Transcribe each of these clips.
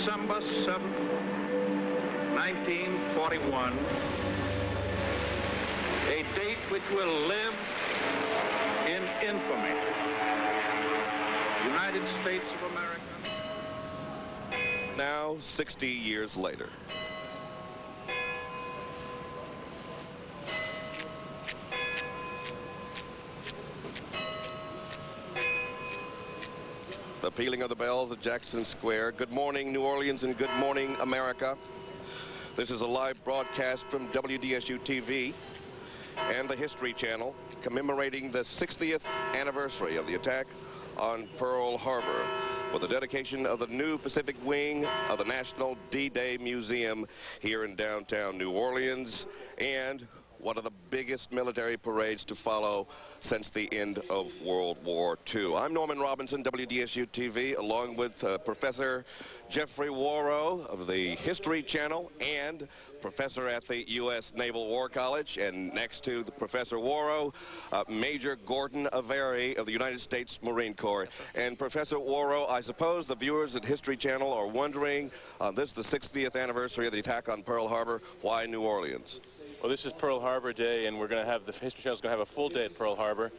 December 7th, 1941, a date which will live in infamy. United States of America. Now, 60 years later. The pealing of the bells at Jackson Square. Good morning, New Orleans, and good morning, America. This is a live broadcast from WDSU-TV and the History Channel, commemorating the 60th anniversary of the attack on Pearl Harbor, with the dedication of the new Pacific Wing of the National D-Day Museum here in downtown New Orleans, and one of the biggest military parades to follow since the end of World War II. I'm Norman Robinson, WDSU-TV, along with Professor Jeffrey Warrow of the History Channel and professor at the U.S. Naval War College. And next to the Professor Warrow, Major Gordon Avery of the United States Marine Corps. And Professor Warrow, I suppose the viewers at History Channel are wondering, this is the 60th anniversary of the attack on Pearl Harbor. Why New Orleans? Well, this is Pearl Harbor Day, and we're going to have the History Channel is going to have a full day at Pearl Harbor.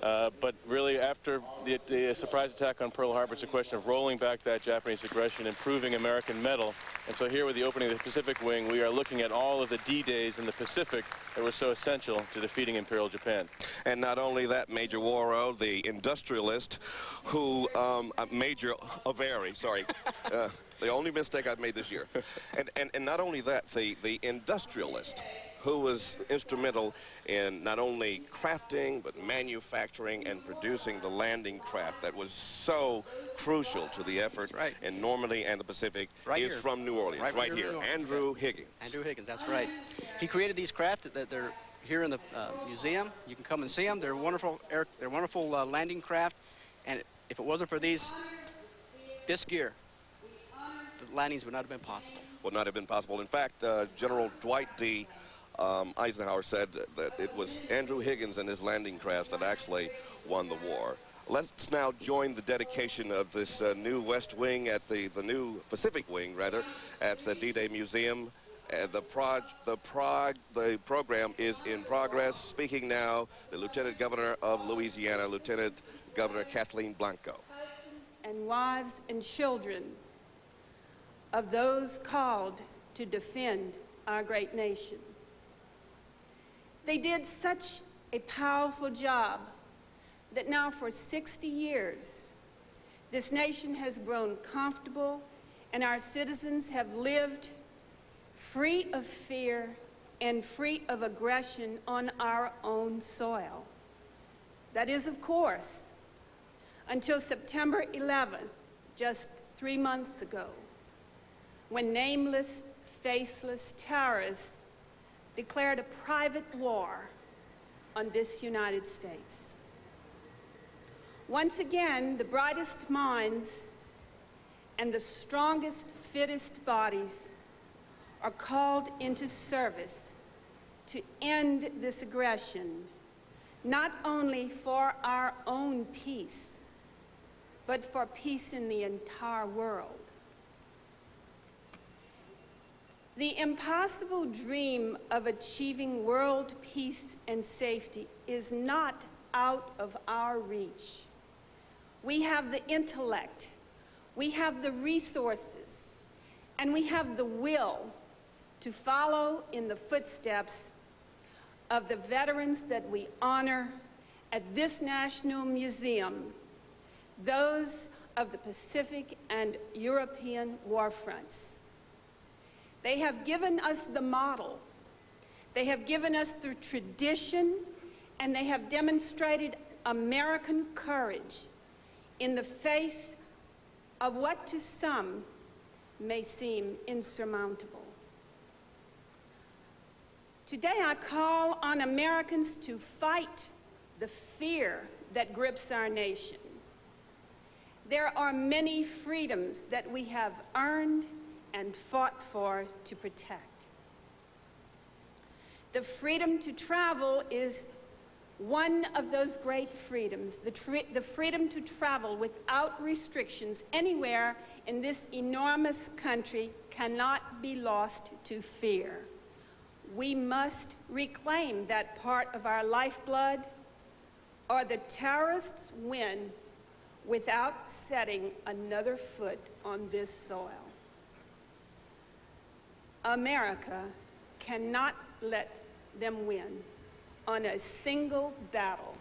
But really, after the surprise attack on Pearl Harbor, it's a question of rolling back that Japanese aggression, improving American mettle. And so here with the opening of the Pacific Wing, we are looking at all of the D-Days in the Pacific that were so essential to defeating Imperial Japan. And not only that, Major Warrow, the industrialist who, Major Avery, sorry, the only mistake I've made this year. And not only that, the industrialist who was instrumental in not only crafting, but manufacturing and producing the landing craft that was so crucial to the effort in Normandy and the Pacific, is from New Orleans, right here. Andrew Higgins. Andrew Higgins, that's right. He created these craft that they're here in the museum. You can come and see them. They're wonderful, landing craft. And if it wasn't for this gear, the landings would not have been possible. Would not have been possible. In fact, General Dwight D. Eisenhower said that it was Andrew Higgins and his landing crafts that actually won the war. Let's now join the dedication of this new West Wing at the new Pacific Wing, rather, at the D-Day Museum. The program is in progress. Speaking now, the Lieutenant Governor of Louisiana, Lieutenant Governor Kathleen Blanco. And wives and children of those called to defend our great nation. They did such a powerful job that now for 60 years, this nation has grown comfortable and our citizens have lived free of fear and free of aggression on our own soil. That is, of course, until September 11th, just 3 months ago, when nameless, faceless terrorists declared a private war on this United States. Once again, the brightest minds and the strongest, fittest bodies are called into service to end this aggression, not only for our own peace, but for peace in the entire world. The impossible dream of achieving world peace and safety is not out of our reach. We have the intellect, we have the resources, and we have the will to follow in the footsteps of the veterans that we honor at this National Museum, those of the Pacific and European war fronts. They have given us the model. They have given us the tradition, and they have demonstrated American courage in the face of what to some may seem insurmountable. Today I call on Americans to fight the fear that grips our nation. There are many freedoms that we have earned and fought for to protect. The freedom to travel is One of those great freedoms, the freedom to travel without restrictions anywhere in this enormous country, cannot be lost to fear. We must reclaim that part of our lifeblood, or the terrorists win without setting another foot on this soil. America cannot let them win on a single battle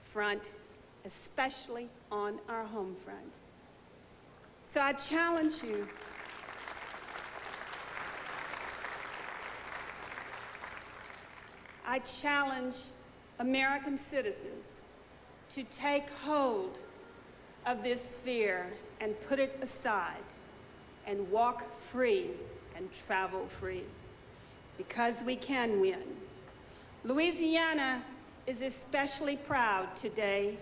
front, especially on our home front. So I challenge you American citizens to take hold of this fear and put it aside and walk free and travel free, because we can win. Louisiana is especially proud today.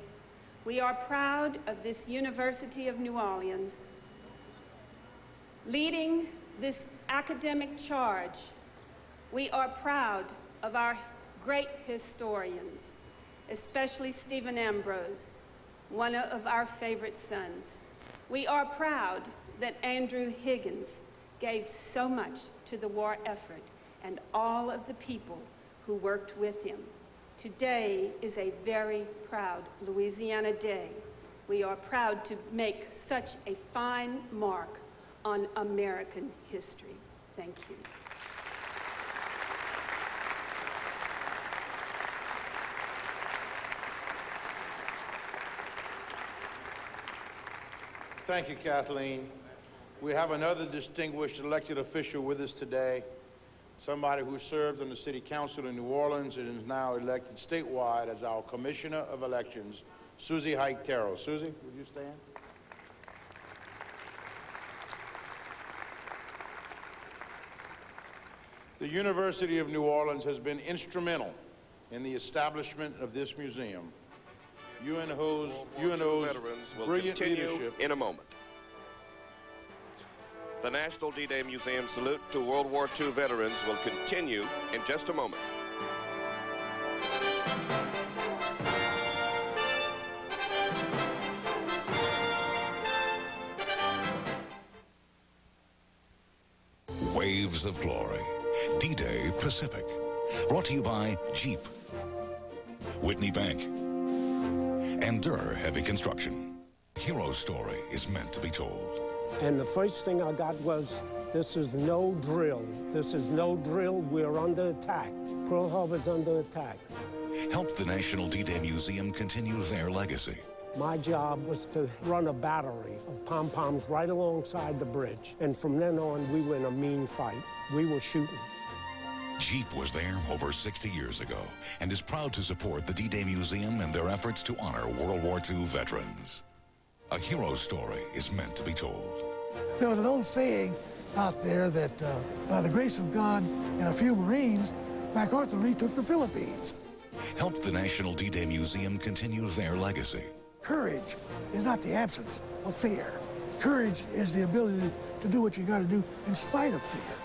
We are proud of this University of New Orleans. Leading this academic charge, we are proud of our great historians, especially Stephen Ambrose, one of our favorite sons. We are proud that Andrew Higgins gave so much to the war effort, and all of the people who worked with him. Today is a very proud Louisiana Day. We are proud to make such a fine mark on American history. Thank you. Thank you, Kathleen. We have another distinguished elected official with us today, somebody who served on the City Council in New Orleans and is now elected statewide as our Commissioner of Elections, Susie Hike-Terrell. Susie, would you stand? The University of New Orleans has been instrumental in the establishment of this museum. UNO's veterans will brilliant continue leadership in a moment. The National D-Day Museum salute to World War II veterans will continue in just a moment. Waves of Glory. D-Day Pacific. Brought to you by Jeep, Whitney Bank, and Durr Heavy Construction. Hero story is meant to be told. And the first thing I got was, this is no drill. This is no drill. We're under attack. Pearl Harbor's under attack. Help the National D-Day Museum continue their legacy. My job was to run a battery of pom-poms right alongside the bridge. And from then on, we were in a mean fight. We were shooting. Jeep was there over 60 years ago and is proud to support the D-Day Museum and their efforts to honor World War II veterans. A hero story is meant to be told. There was an old saying out there that by the grace of God and a few Marines, MacArthur retook the Philippines. Help the National D-Day Museum continue their legacy. Courage is not the absence of fear. Courage is the ability to do what you got to do in spite of fear.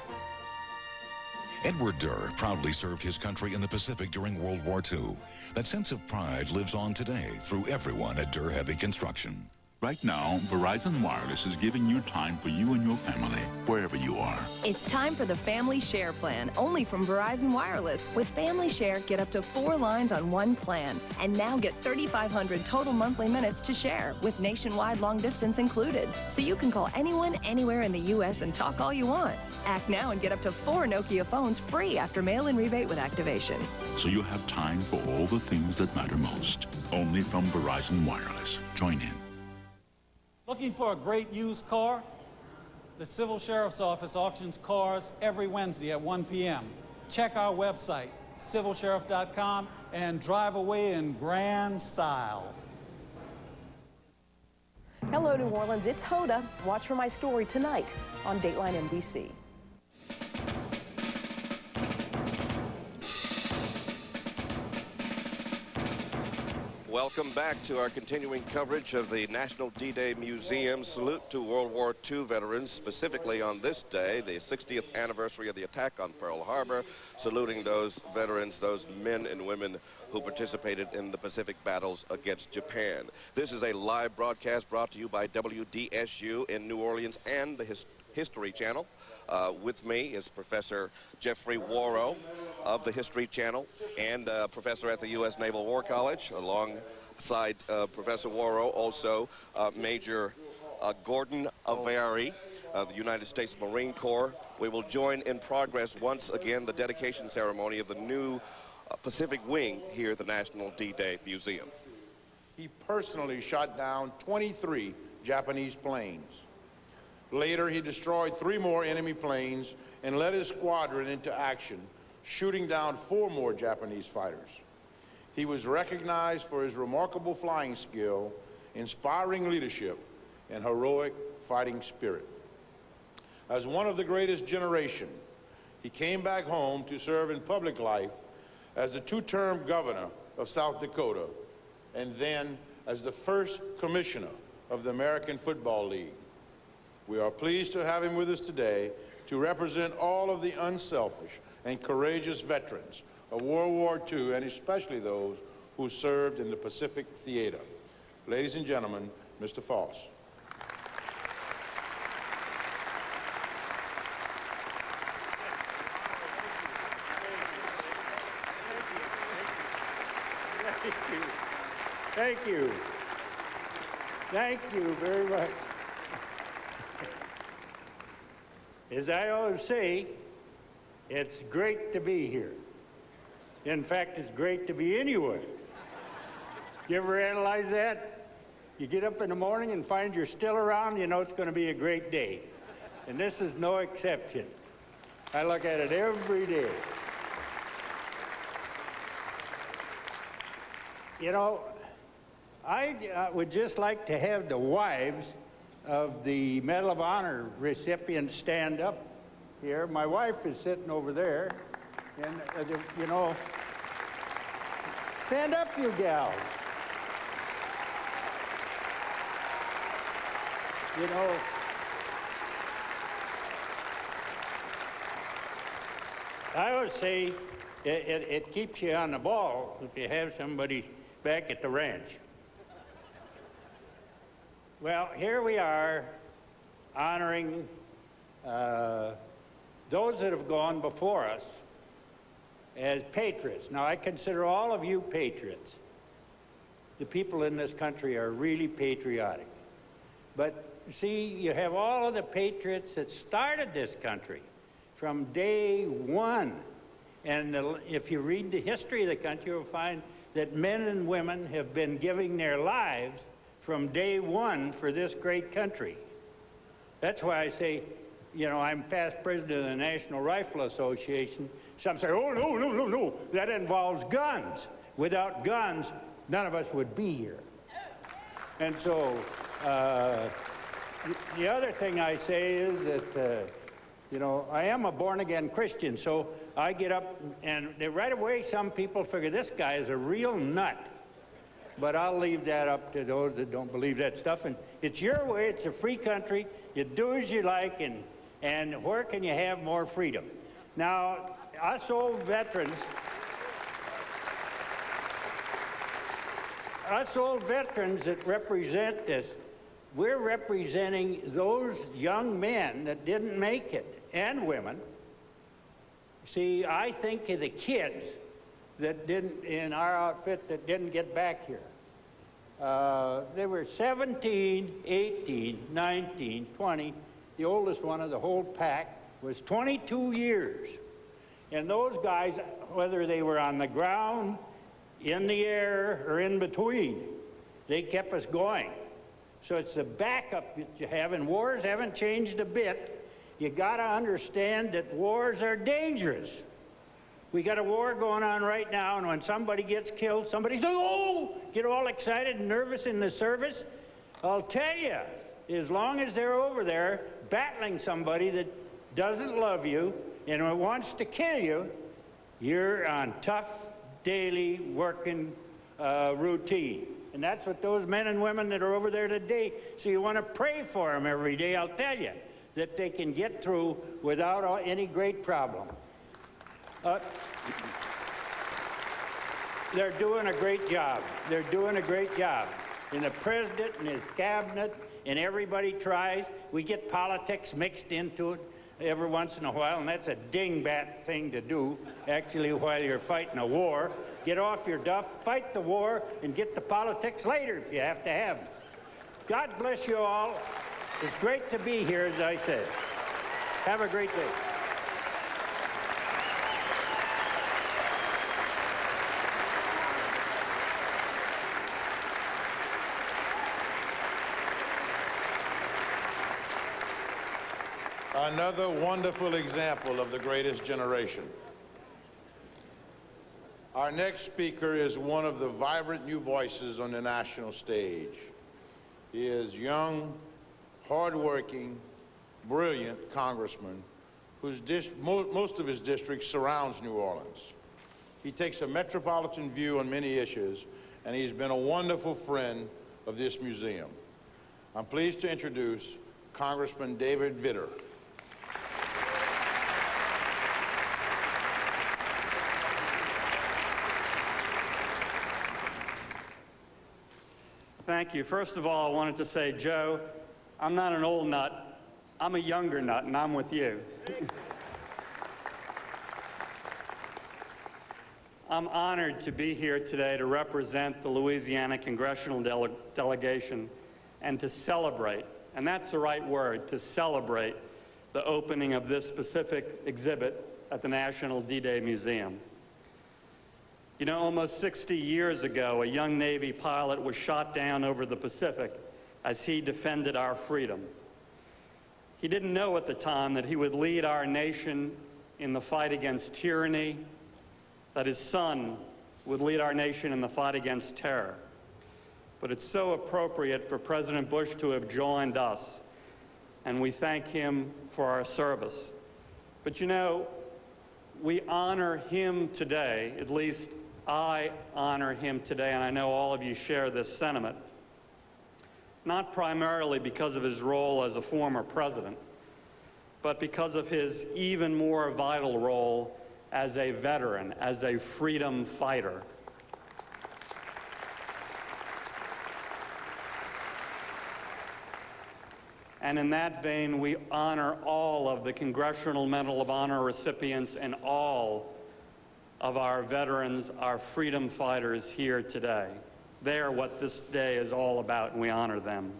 Edward Durr proudly served his country in the Pacific during World War II. That sense of pride lives on today through everyone at Durr Heavy Construction. Right now, Verizon Wireless is giving you time for you and your family, wherever you are. It's time for the Family Share plan, only from Verizon Wireless. With Family Share, get up to 4 lines on one plan. And now get 3,500 total monthly minutes to share, with nationwide long distance included. So you can call anyone, anywhere in the U.S. and talk all you want. Act now and get up to 4 Nokia phones free after mail-in rebate with activation. So you have time for all the things that matter most. Only from Verizon Wireless. Join in. Looking for a great used car? The Civil Sheriff's Office auctions cars every Wednesday at 1 p.m. Check our website, civilsheriff.com, and drive away in grand style. Hello, New Orleans. It's Hoda. Watch for my story tonight on Dateline NBC. Welcome back to our continuing coverage of the National D-Day Museum. Salute to World War II veterans, specifically on this day, the 60th anniversary of the attack on Pearl Harbor, saluting those veterans, those men and women who participated in the Pacific battles against Japan. This is a live broadcast brought to you by WDSU in New Orleans and the History Channel. With me is Professor Jeffrey Warrow of the History Channel and professor at the U.S. Naval War College. Alongside Professor Warrow, also Major Gordon Averi of the United States Marine Corps. We will join in progress once again the dedication ceremony of the new Pacific Wing here at the National D-Day Museum. He personally shot down 23 Japanese planes. Later, he destroyed 3 more enemy planes and led his squadron into action, shooting down 4 more Japanese fighters. He was recognized for his remarkable flying skill, inspiring leadership, and heroic fighting spirit. As one of the greatest generation, he came back home to serve in public life as the 2-term governor of South Dakota, and then as the first commissioner of the American Football League. We are pleased to have him with us today to represent all of the unselfish and courageous veterans of World War II, and especially those who served in the Pacific Theater. Ladies and gentlemen, Mr. Foss. Thank you. Thank you very much. As I always say, it's great to be here. In fact, it's great to be anywhere. You ever analyze that? You get up in the morning and find you're still around, you know it's going to be a great day. And this is no exception. I look at it every day. You know, I would just like to have the wives of the Medal of Honor recipients stand up here. My wife is sitting over there, and you know, stand up, you gals. You know, I always say it keeps you on the ball if you have somebody back at the ranch. Well, here we are honoring those that have gone before us as patriots. Now, I consider all of you patriots. The people in this country are really patriotic. But see, you have all of the patriots that started this country from day one. And if you read the history of the country, you'll find that men and women have been giving their lives from day one for this great country. That's why I say, you know, I'm past president of the National Rifle Association. Some say, oh, no, no, no, no, that involves guns. Without guns, none of us would be here. And so, the other thing I say is that, you know, I am a born-again Christian, so I get up and right away some people figure this guy is a real nut. But I'll leave that up to those that don't believe that stuff. And it's your way. It's a free country. You do as you like, and where can you have more freedom? Now, us old veterans that represent this, we're representing those young men that didn't make it, and women. See, I think of the kids that didn't, in our outfit, that didn't get back here. They were 17, 18, 19, 20. The oldest one of the whole pack was 22 years. And those guys, whether they were on the ground, in the air, or in between, they kept us going. So it's the backup that you have, and wars haven't changed a bit. You gotta understand that wars are dangerous. We got a war going on right now, and when somebody gets killed, somebody says, oh, get all excited and nervous in the service. I'll tell you, as long as they're over there battling somebody that doesn't love you and wants to kill you, you're on tough, daily, working routine. And that's what those men and women that are over there today, so you want to pray for them every day, I'll tell you, that they can get through without any great problem. They're doing a great job. They're doing a great job. And the president and his cabinet and everybody tries. We get politics mixed into it every once in a while, and that's a dingbat thing to do, actually, while you're fighting a war. Get off your duff, fight the war, and get the politics later if you have to have them. God bless you all. It's great to be here, as I said. Have a great day. Another wonderful example of the greatest generation. Our next speaker is one of the vibrant new voices on the national stage. He is young, hardworking, brilliant congressman whose most of his district surrounds New Orleans. He takes a metropolitan view on many issues, and he's been a wonderful friend of this museum. I'm pleased to introduce Congressman David Vitter. Thank you. First of all, I wanted to say, Joe, I'm not an old nut. I'm a younger nut, and I'm with you. I'm honored to be here today to represent the Louisiana Congressional Delegation and to celebrate, and that's the right word, to celebrate the opening of this specific exhibit at the National D-Day Museum. You know, almost 60 years ago, a young Navy pilot was shot down over the Pacific as he defended our freedom. He didn't know at the time that he would lead our nation in the fight against tyranny, that his son would lead our nation in the fight against terror. But it's so appropriate for President Bush to have joined us, and we thank him for our service. But you know, we honor him today, at least I honor him today, and I know all of you share this sentiment, not primarily because of his role as a former president, but because of his even more vital role as a veteran, as a freedom fighter. And in that vein, we honor all of the Congressional Medal of Honor recipients and all of our veterans, our freedom fighters here today. They're what this day is all about, and we honor them.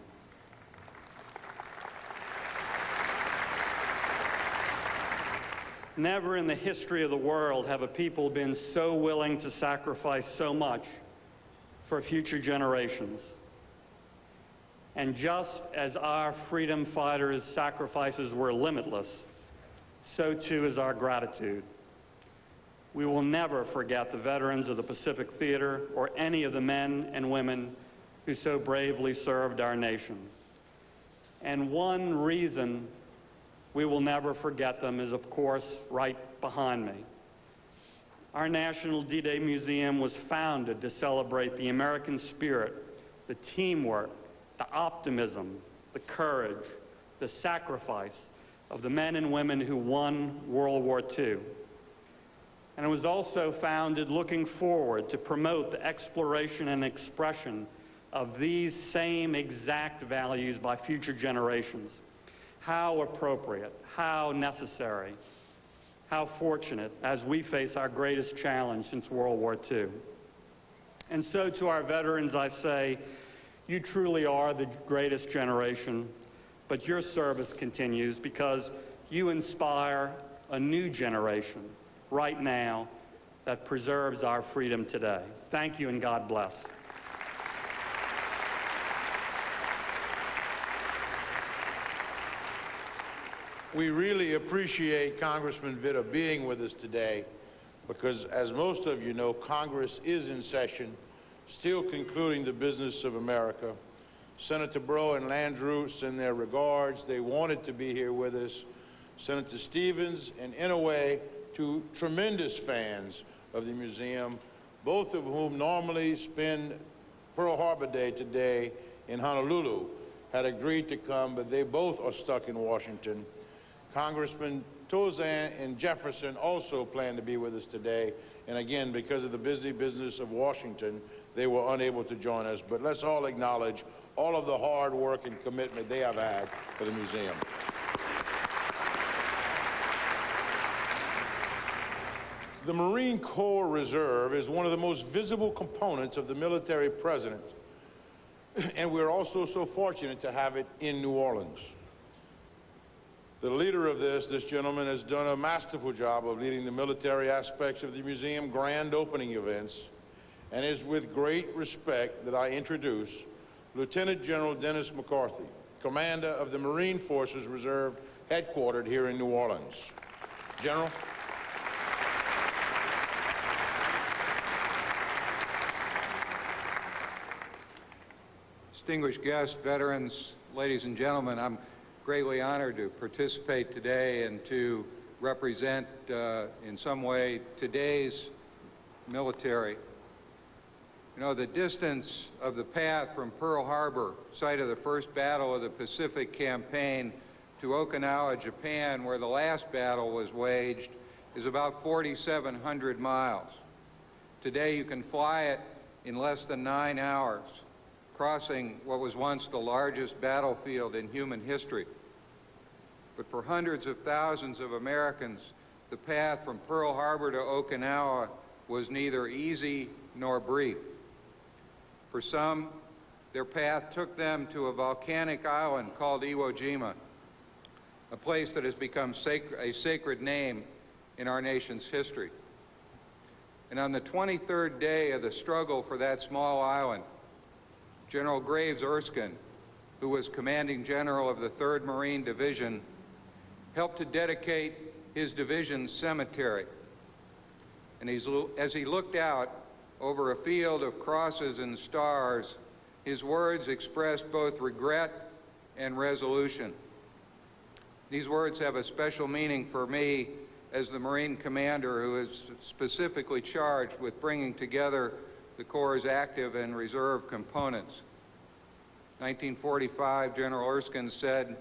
Never in the history of the world have a people been so willing to sacrifice so much for future generations. And just as our freedom fighters' sacrifices were limitless, so too is our gratitude. We will never forget the veterans of the Pacific Theater or any of the men and women who so bravely served our nation. And one reason we will never forget them is, of course, right behind me. Our National D-Day Museum was founded to celebrate the American spirit, the teamwork, the optimism, the courage, the sacrifice of the men and women who won World War II. And it was also founded looking forward to promote the exploration and expression of these same exact values by future generations. How appropriate, how necessary, how fortunate as we face our greatest challenge since World War II. And so to our veterans, I say, you truly are the greatest generation, but your service continues because you inspire a new generation right now that preserves our freedom today. Thank you, and God bless. We really appreciate Congressman Vitter being with us today because, as most of you know, Congress is in session, still concluding the business of America. Senator Breaux and Landrieu send their regards. They wanted to be here with us. Senator Stevens, and in a way, two tremendous fans of the museum both of whom normally spend Pearl Harbor Day today in Honolulu, had agreed to come, but they both are stuck in Washington. Congressman Tozan and Jefferson also plan to be with us today, and again, because of the busy business of Washington, they were unable to join us. But let's all acknowledge all of the hard work and commitment they have had for the museum. The Marine Corps Reserve is one of the most visible components of the military presence, and we're also so fortunate to have it in New Orleans. The leader of this gentleman, has done a masterful job of leading the military aspects of the museum grand opening events, and is with great respect that I introduce Lieutenant General Dennis McCarthy, Commander of the Marine Forces Reserve, headquartered here in New Orleans. General. Distinguished guests, veterans, ladies and gentlemen, I'm greatly honored to participate today and to represent in some way today's military. You know, the distance of the path from Pearl Harbor, site of the first battle of the Pacific Campaign, to Okinawa, Japan, where the last battle was waged, is about 4,700 miles. Today you can fly it in less than 9 hours, crossing what was once the largest battlefield in human history. But for hundreds of thousands of Americans, the path from Pearl Harbor to Okinawa was neither easy nor brief. For some, their path took them to a volcanic island called Iwo Jima, a place that has become a sacred name in our nation's history. And on the 23rd day of the struggle for that small island, General Graves Erskine, who was commanding general of the 3rd Marine Division, helped to dedicate his division's cemetery. And as he looked out over a field of crosses and stars, his words expressed both regret and resolution. These words have a special meaning for me as the Marine commander who is specifically charged with bringing together the Corps' active and reserve components. 1945, General Erskine said,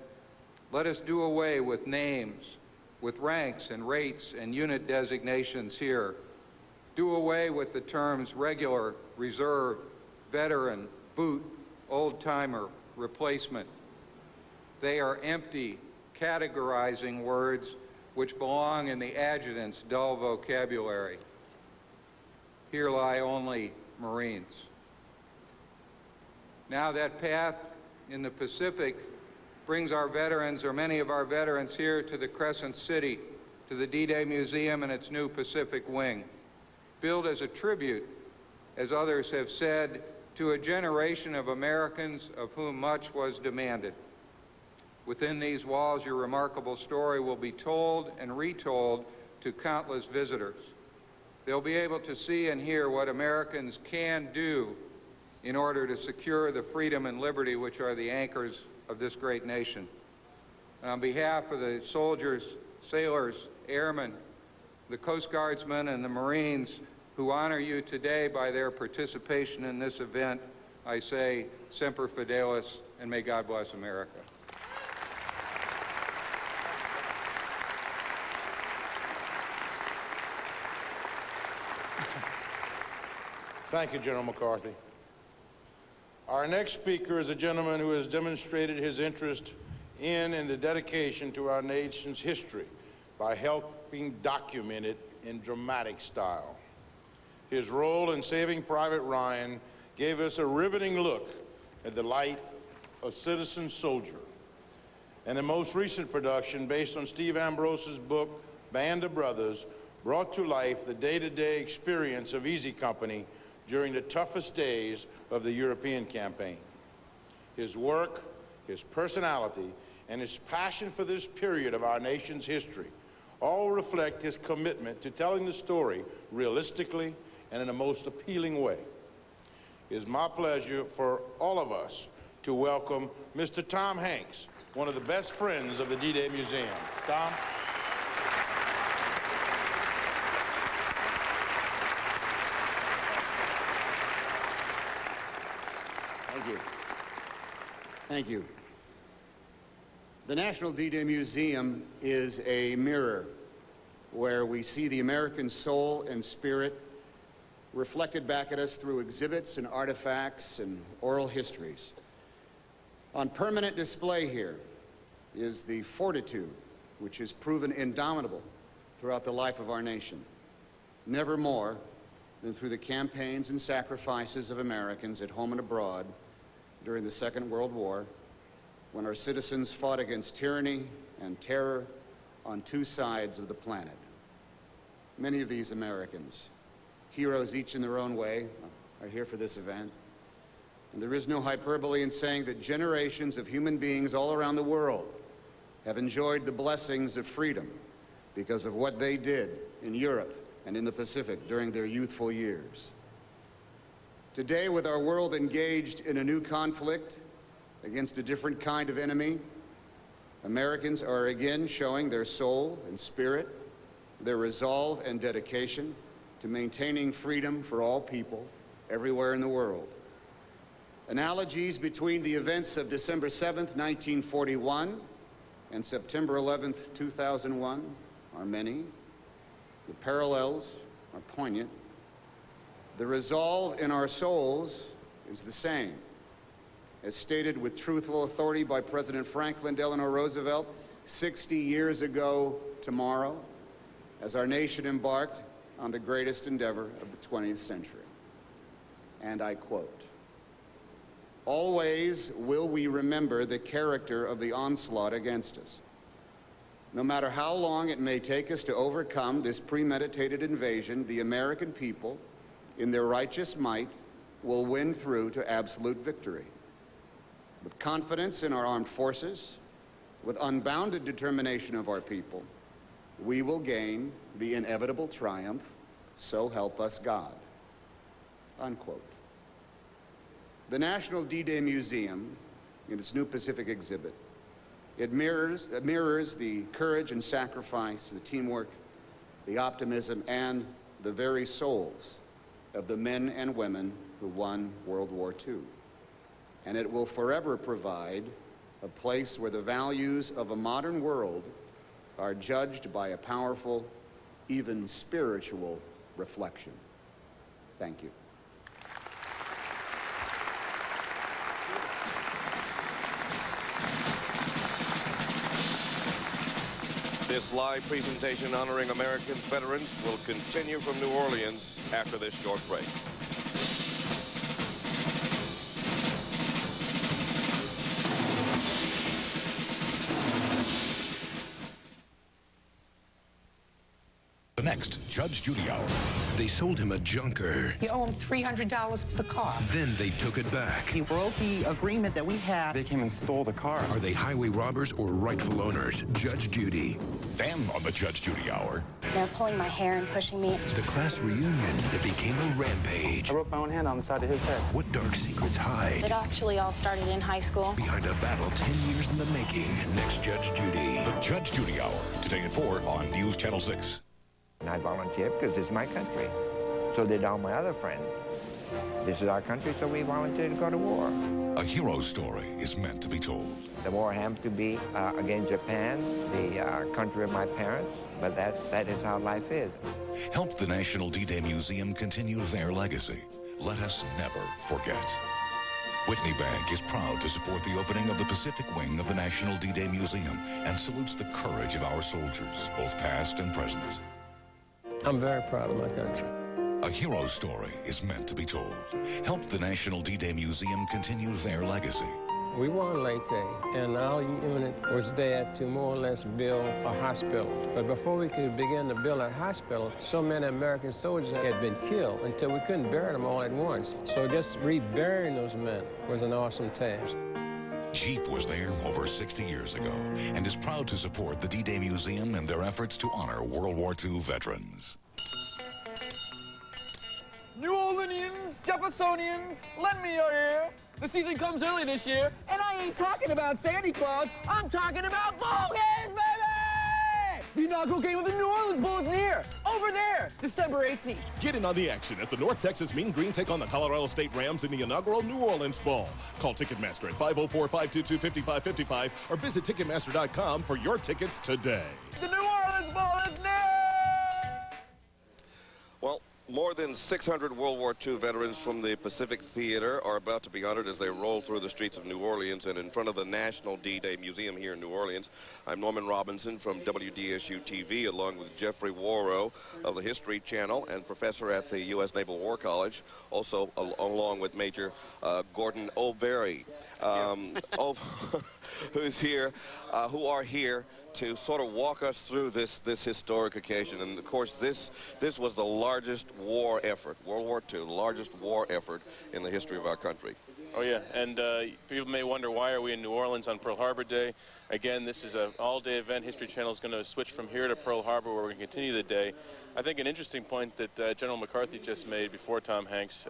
"Let us do away with names, with ranks and rates and unit designations here. Do away with the terms regular, reserve, veteran, boot, old-timer, replacement. They are empty, categorizing words which belong in the adjutant's dull vocabulary. Here lie only Marines." Now that path in the Pacific brings our veterans, or many of our veterans, here to the Crescent City, to the D-Day Museum and its new Pacific Wing, built as a tribute, as others have said, to a generation of Americans of whom much was demanded. Within these walls, your remarkable story will be told and retold to countless visitors. They'll be able to see and hear what Americans can do in order to secure the freedom and liberty which are the anchors of this great nation. And on behalf of the soldiers, sailors, airmen, the Coast Guardsmen, and the Marines who honor you today by their participation in this event, I say, Semper Fidelis, and may God bless America. Thank you, General McCarthy. Our next speaker is a gentleman who has demonstrated his interest in and the dedication to our nation's history by helping document it in dramatic style. His role in Saving Private Ryan gave us a riveting look at the life of citizen soldier. And the most recent production, based on Steve Ambrose's book, Band of Brothers, brought to life the day-to-day experience of Easy Company during the toughest days of the European campaign. His work, his personality, and his passion for this period of our nation's history all reflect his commitment to telling the story realistically and in the most appealing way. It is my pleasure for all of us to welcome Mr. Tom Hanks, one of the best friends of the D-Day Museum. Tom? Thank you. Thank you. The National D-Day Museum is a mirror where we see the American soul and spirit reflected back at us through exhibits and artifacts and oral histories. On permanent display here is the fortitude which has proven indomitable throughout the life of our nation, never more than through the campaigns and sacrifices of Americans at home and abroad during the Second World War, when our citizens fought against tyranny and terror on two sides of the planet. Many of these Americans, heroes each in their own way, are here for this event. And there is no hyperbole in saying that generations of human beings all around the world have enjoyed the blessings of freedom because of what they did in Europe and in the Pacific during their youthful years. Today, with our world engaged in a new conflict against a different kind of enemy, Americans are again showing their soul and spirit, their resolve and dedication to maintaining freedom for all people everywhere in the world. Analogies between the events of December 7th, 1941 and September 11th, 2001 are many. The parallels are poignant. The resolve in our souls is the same. As stated with truthful authority by President Franklin Delano Roosevelt 60 years ago tomorrow, as our nation embarked on the greatest endeavor of the 20th century. And I quote, "Always will we remember the character of the onslaught against us. No matter how long it may take us to overcome this premeditated invasion, the American people, in their righteous might, will win through to absolute victory. With confidence in our armed forces, with unbounded determination of our people, we will gain the inevitable triumph, so help us God." Unquote. The National D-Day Museum, in its new Pacific exhibit, it mirrors the courage and sacrifice, the teamwork, the optimism, and the very souls of the men and women who won World War II. And it will forever provide a place where the values of a modern world are judged by a powerful, even spiritual reflection. Thank you. This live presentation honoring American veterans will continue from New Orleans after this short break. The next Judge Judy Hour. They sold him a junker. You owe him $300 for the car. Then they took it back. He broke the agreement that we had. They came and stole the car. Are they highway robbers or rightful owners? Judge Judy. Then on the Judge Judy Hour. They're pulling my hair and pushing me. The class reunion that became a rampage. I broke my own hand on the side of his head. What dark secrets hide? It actually all started in high school. Behind a battle 10 years in the making. Next Judge Judy. The Judge Judy Hour. Today at 4 on News Channel 6. And I volunteered because it's my country. So did all my other friends. This is our country, so we volunteered to go to war. A hero's story is meant to be told. The war happened to be against Japan, the country of my parents, but that is how life is. Help the National D-Day Museum continue their legacy. Let us never forget. Whitney Bank is proud to support the opening of the Pacific Wing of the National D-Day Museum and salutes the courage of our soldiers, both past and present. I'm very proud of my country. A hero's story is meant to be told. Help the National D-Day Museum continue their legacy. We won Leyte, and our unit was there to more or less build a hospital. But before we could begin to build a hospital, so many American soldiers had been killed until we couldn't bury them all at once. So just reburying those men was an awesome task. Jeep was there over 60 years ago and is proud to support the D-Day Museum and their efforts to honor World War II veterans. New Orleanians, Jeffersonians, lend me your ear. The season comes early this year, and I ain't talking about Santa Claus. I'm talking about bogeys, baby! The inaugural game of the New Orleans Bowl is near. Over there, December 18th. Get in on the action as the North Texas Mean Green take on the Colorado State Rams in the inaugural New Orleans Bowl. Call Ticketmaster at 504-522-5555 or visit Ticketmaster.com for your tickets today. The New Orleans Bowl is near! Well, more than 600 World War II veterans from the Pacific Theater are about to be honored as they roll through the streets of New Orleans and in front of the National D-Day Museum here in New Orleans. I'm Norman Robinson from WDSU-TV, along with Jeffrey Warrow of the History Channel and professor at the U.S. Naval War College, also along with Major Gordon O'Veary, who's here, who are here to sort of walk us through this historic occasion. And of course, this was the largest war effort, World War II, the largest war effort in the history of our country. Oh yeah, and people may wonder, why are we in New Orleans on Pearl Harbor Day? Again, this is an all-day event. History Channel is going to switch from here to Pearl Harbor, where we're going to continue the day. I think an interesting point that General McCarthy just made before Tom Hanks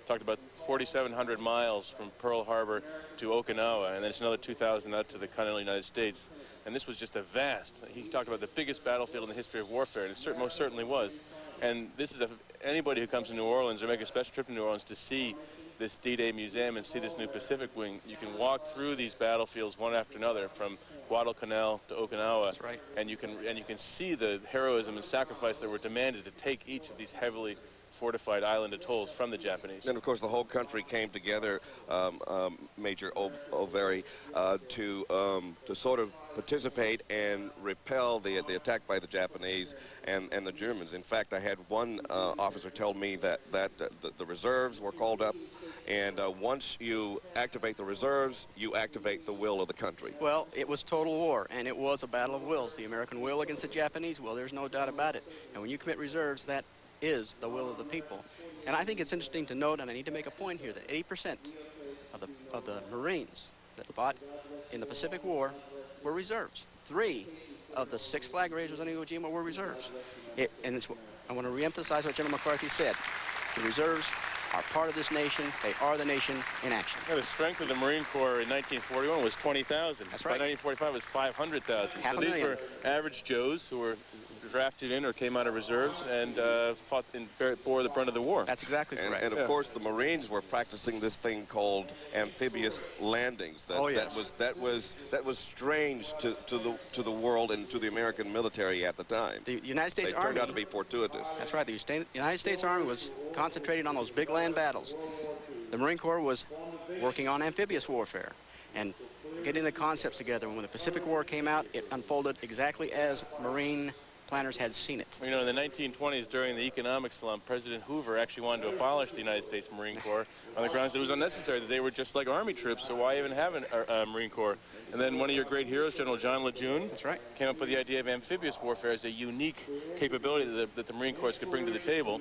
talked about 4,700 miles from Pearl Harbor to Okinawa, and then it's another 2,000 out to the continental United States. And this was just a vast, he talked about the biggest battlefield in the history of warfare, and it most certainly was. And this is anybody who comes to New Orleans or make a special trip to New Orleans to see this D-Day Museum and see this new Pacific Wing, you can walk through these battlefields one after another from Guadalcanal to Okinawa. That's right. And you can see the heroism and sacrifice that were demanded to take each of these heavily fortified island atolls from the Japanese. And of course the whole country came together, Major O'Veary, to sort of participate and repel the attack by the Japanese and the Germans. In fact, I had one officer tell me that the reserves were called up, and once you activate the reserves, you activate the will of the country. Well, it was total war, and it was a battle of wills. The American will against the Japanese will, there's no doubt about it. And when you commit reserves, that is the will of the people. And I think it's interesting to note, and I need to make a point here, that 80% of the Marines that fought in the Pacific War were reserves. 3 of the 6 flag raisers on Iwo Jima were reserves. I want to reemphasize what General McCarthy said. The reserves are part of this nation. They are the nation in action. Yeah, the strength of the Marine Corps in 1941 was 20,000. That's right. By 1945 it was 500,000. Half so a these million. were average Joes who were drafted in or came out of reserves and fought and bore the brunt of the war. That's exactly correct. And of course, the Marines were practicing this thing called amphibious landings. That was strange to the world and to the American military at the time. The United States They Army turned out to be fortuitous. That's right. The United States Army was concentrating on those big land battles. The Marine Corps was working on amphibious warfare and getting the concepts together. When the Pacific War came out, it unfolded exactly as Marine planners had seen it. You know, in the 1920s, during the economic slump, President Hoover actually wanted to abolish the United States Marine Corps on the grounds that it was unnecessary, that they were just like Army troops, so why even have a Marine Corps? And then one of your great heroes, General John Lejeune, that's right, came up with the idea of amphibious warfare as a unique capability that the Marine Corps could bring to the table.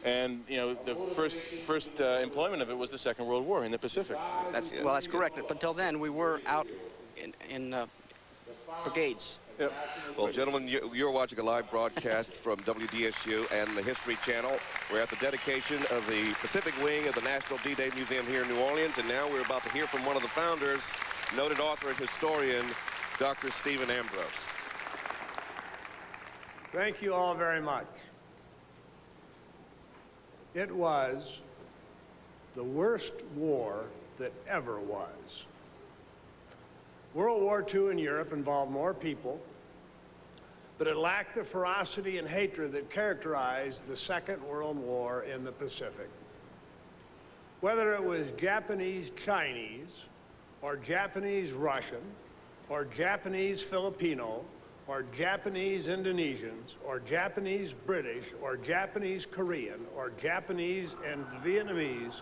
And, you know, the first employment of it was the Second World War in the Pacific. Well, that's correct. Up until then, we were out in brigades. Yep. Well, gentlemen, you're watching a live broadcast from WDSU and the History Channel. We're at the dedication of the Pacific Wing of the National D-Day Museum here in New Orleans, and now we're about to hear from one of the founders, noted author and historian, Dr. Stephen Ambrose. Thank you all very much. It was the worst war that ever was. World War II in Europe involved more people, but it lacked the ferocity and hatred that characterized the Second World War in the Pacific. Whether it was Japanese-Chinese, or Japanese-Russian, or Japanese-Filipino, or Japanese-Indonesians, or Japanese-British, or Japanese-Korean, or Japanese and Vietnamese,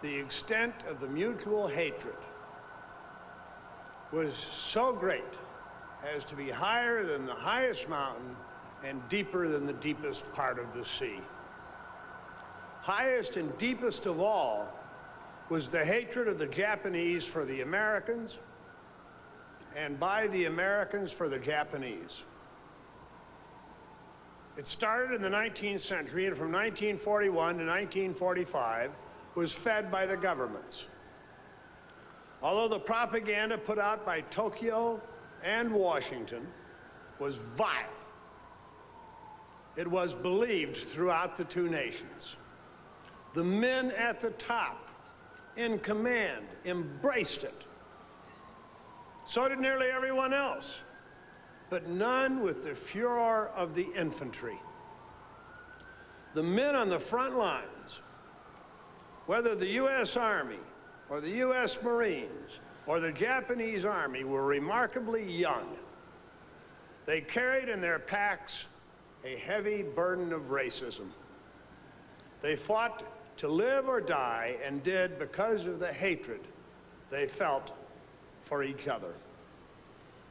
the extent of the mutual hatred was so great as to be higher than the highest mountain and deeper than the deepest part of the sea. Highest and deepest of all was the hatred of the Japanese for the Americans and by the Americans for the Japanese. It started in the 19th century, and from 1941 to 1945 was fed by the governments. Although the propaganda put out by Tokyo and Washington was vile It was believed throughout the two nations. The men at the top, in command, embraced it. So did nearly everyone else, but none with the furor of the infantry. The men on the front lines, whether the U.S. Army or the U.S. Marines or the Japanese Army, were remarkably young. They carried in their packs a heavy burden of racism. They fought to live or die, and did because of the hatred they felt for each other.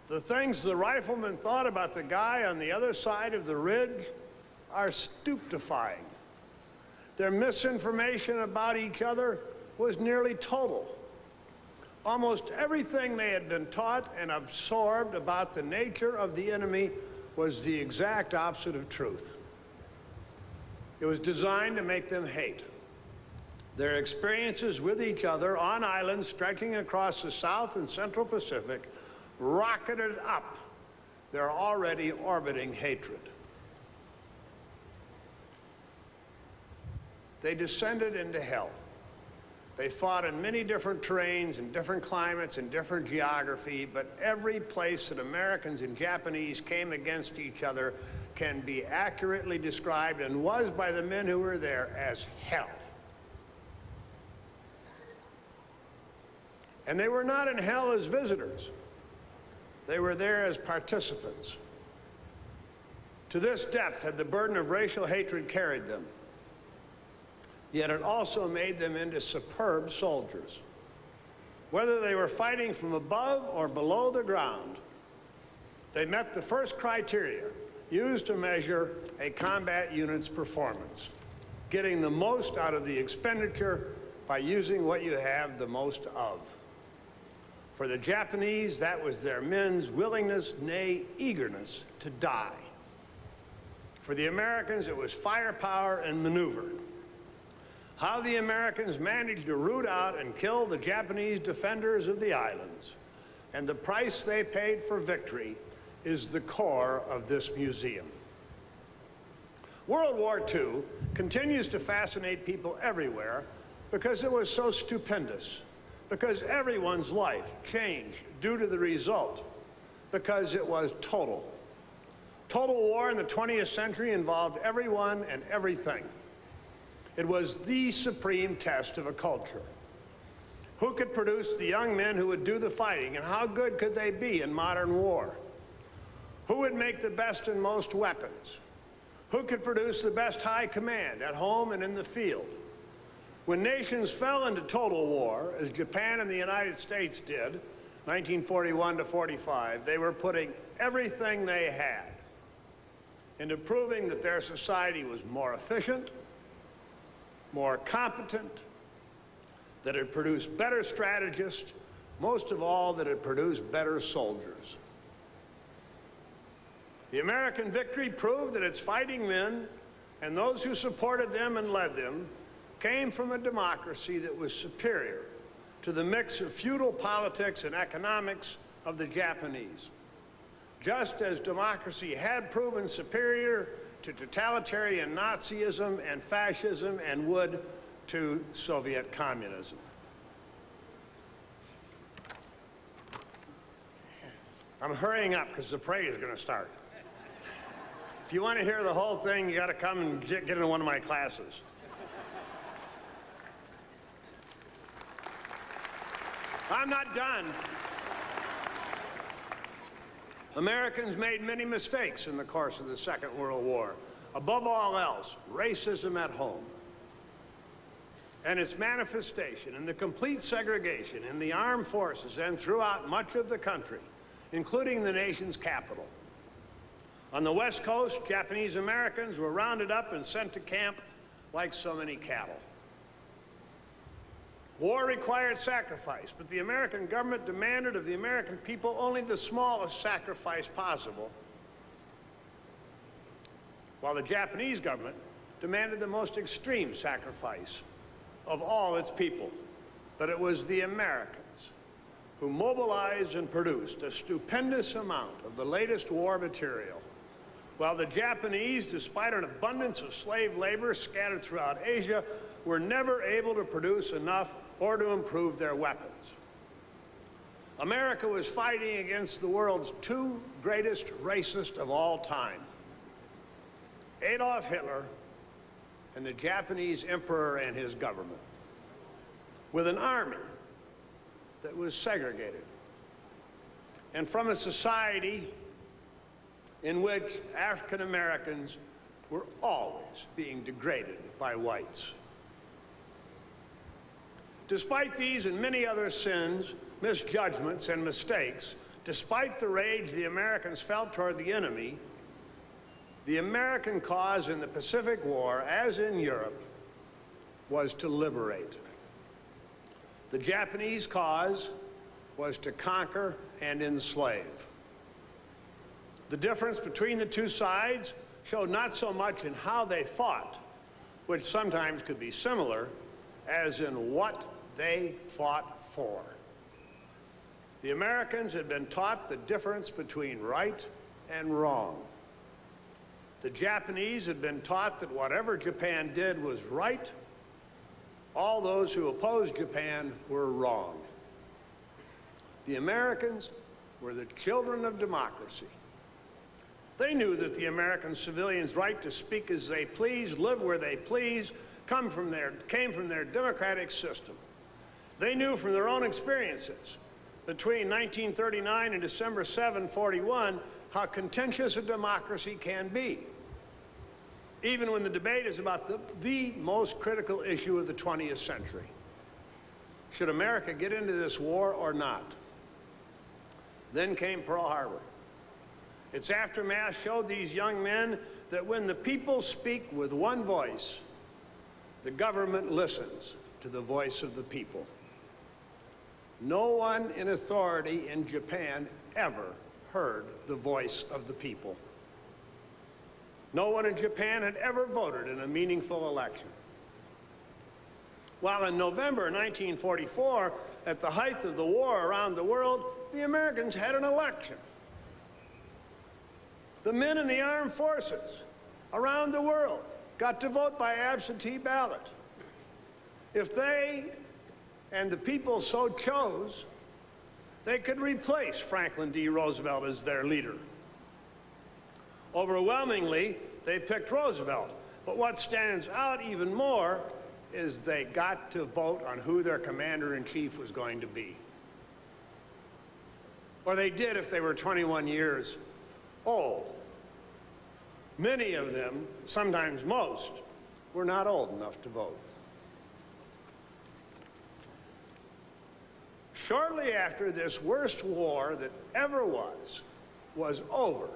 The things the riflemen thought about the guy on the other side of the ridge are stupefying. Their misinformation about each other was nearly total. Almost everything they had been taught and absorbed about the nature of the enemy was the exact opposite of truth. It was designed to make them hate. Their experiences with each other on islands stretching across the South and Central Pacific rocketed up their already orbiting hatred. They descended into hell. They fought in many different terrains and different climates and different geography, but every place that Americans and Japanese came against each other can be accurately described, and was by the men who were there, as hell. And they were not in hell as visitors. They were there as participants. To this depth had the burden of racial hatred carried them. Yet it also made them into superb soldiers. Whether they were fighting from above or below the ground, they met the first criteria used to measure a combat unit's performance: getting the most out of the expenditure by using what you have the most of. For the Japanese, that was their men's willingness, nay, eagerness to die. For the Americans, it was firepower and maneuver. How the Americans managed to root out and kill the Japanese defenders of the islands, and the price they paid for victory, is the core of this museum. World War II continues to fascinate people everywhere because it was so stupendous, because everyone's life changed due to the result, because it was total. Total war in the 20th century involved everyone and everything. It was the supreme test of a culture. Who could produce the young men who would do the fighting, and how good could they be in modern war? Who would make the best and most weapons? Who could produce the best high command at home and in the field? When nations fell into total war, as Japan and the United States did, 1941 to 45, they were putting everything they had into proving that their society was more efficient, more competent, that it produced better strategists, most of all, that it produced better soldiers. The American victory proved that its fighting men and those who supported them and led them came from a democracy that was superior to the mix of feudal politics and economics of the Japanese, just as democracy had proven superior to totalitarian Nazism and fascism and would to Soviet communism. I'm hurrying up because the parade is going to start. If you want to hear the whole thing, you got to come and get into one of my classes. I'm not done. Americans made many mistakes in the course of the Second World War. Above all else, racism at home. And its manifestation in the complete segregation in the armed forces and throughout much of the country, including the nation's capital. On the West Coast, Japanese Americans were rounded up and sent to camp like so many cattle. War required sacrifice, but the American government demanded of the American people only the smallest sacrifice possible, while the Japanese government demanded the most extreme sacrifice of all its people. But it was the Americans who mobilized and produced a stupendous amount of the latest war material, while the Japanese, despite an abundance of slave labor scattered throughout Asia, were never able to produce enough or to improve their weapons. America was fighting against the world's two greatest racists of all time, Adolf Hitler and the Japanese emperor and his government, with an army that was segregated, and from a society in which African Americans were always being degraded by whites. Despite these and many other sins, misjudgments, and mistakes, despite the rage the Americans felt toward the enemy, the American cause in the Pacific War, as in Europe, was to liberate. The Japanese cause was to conquer and enslave. The difference between the two sides showed not so much in how they fought, which sometimes could be similar, as in what they fought for. The Americans had been taught the difference between right and wrong. The Japanese had been taught that whatever Japan did was right. All those who opposed Japan were wrong. The Americans were the children of democracy. They knew that the American civilians' right to speak as they please, live where they please, came from their democratic system. They knew from their own experiences between 1939 and December 7, 41, how contentious a democracy can be, even when the debate is about the most critical issue of the 20th century. Should America get into this war or not? Then came Pearl Harbor. Its aftermath showed these young men that when the people speak with one voice, the government listens to the voice of the people. No one in authority in Japan ever heard the voice of the people. No one in Japan had ever voted in a meaningful election. While in November 1944, at the height of the war around the world, the Americans had an election. The men in the armed forces around the world got to vote by absentee ballot. If they and the people so chose, they could replace Franklin D. Roosevelt as their leader. Overwhelmingly, they picked Roosevelt. But what stands out even more is they got to vote on who their commander-in-chief was going to be. Or they did if they were 21 years old. Many of them, sometimes most, were not old enough to vote. Shortly after this worst war that ever was over,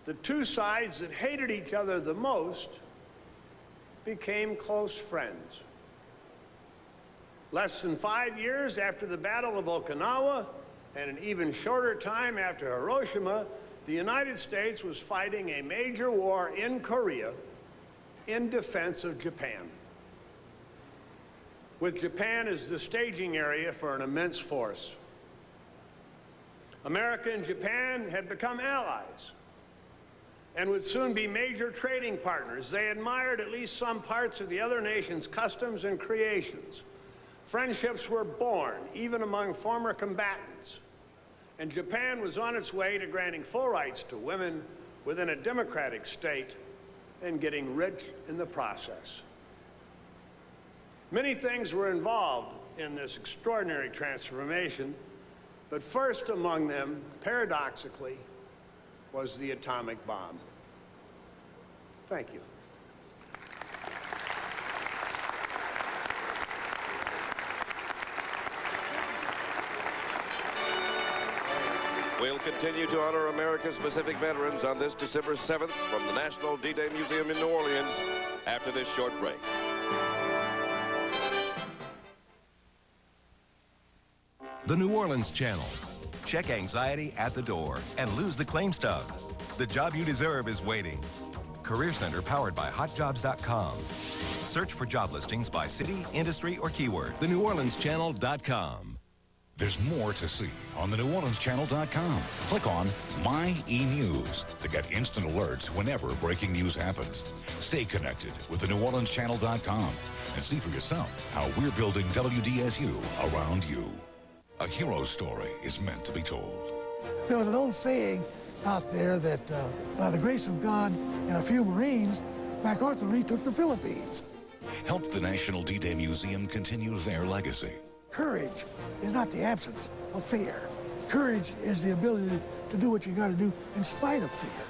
the two sides that hated each other the most became close friends. Less than 5 years after the Battle of Okinawa, and an even shorter time after Hiroshima, the United States was fighting a major war in Korea in defense of Japan, with Japan as the staging area for an immense force. America and Japan had become allies and would soon be major trading partners. They admired at least some parts of the other nation's customs and creations. Friendships were born, even among former combatants. And Japan was on its way to granting full rights to women within a democratic state and getting rich in the process. Many things were involved in this extraordinary transformation, but first among them, paradoxically, was the atomic bomb. Thank you. We'll continue to honor America's Pacific veterans on this December 7th from the National D-Day Museum in New Orleans after this short break. The New Orleans Channel. Check anxiety at the door and lose the claim stub. The job you deserve is waiting. Career Center powered by hotjobs.com. Search for job listings by city, industry, or keyword. TheNewOrleansChannel.com. There's more to see on the NewOrleansChannel.com. Click on My E-News to get instant alerts whenever breaking news happens. Stay connected with the NewOrleansChannel.com and see for yourself how we're building WDSU around you. A hero story is meant to be told. There was an old saying out there that by the grace of God and a few Marines, MacArthur retook the Philippines. Help the National D-Day Museum continue their legacy. Courage is not the absence of fear. Courage is the ability to do what you got to do in spite of fear.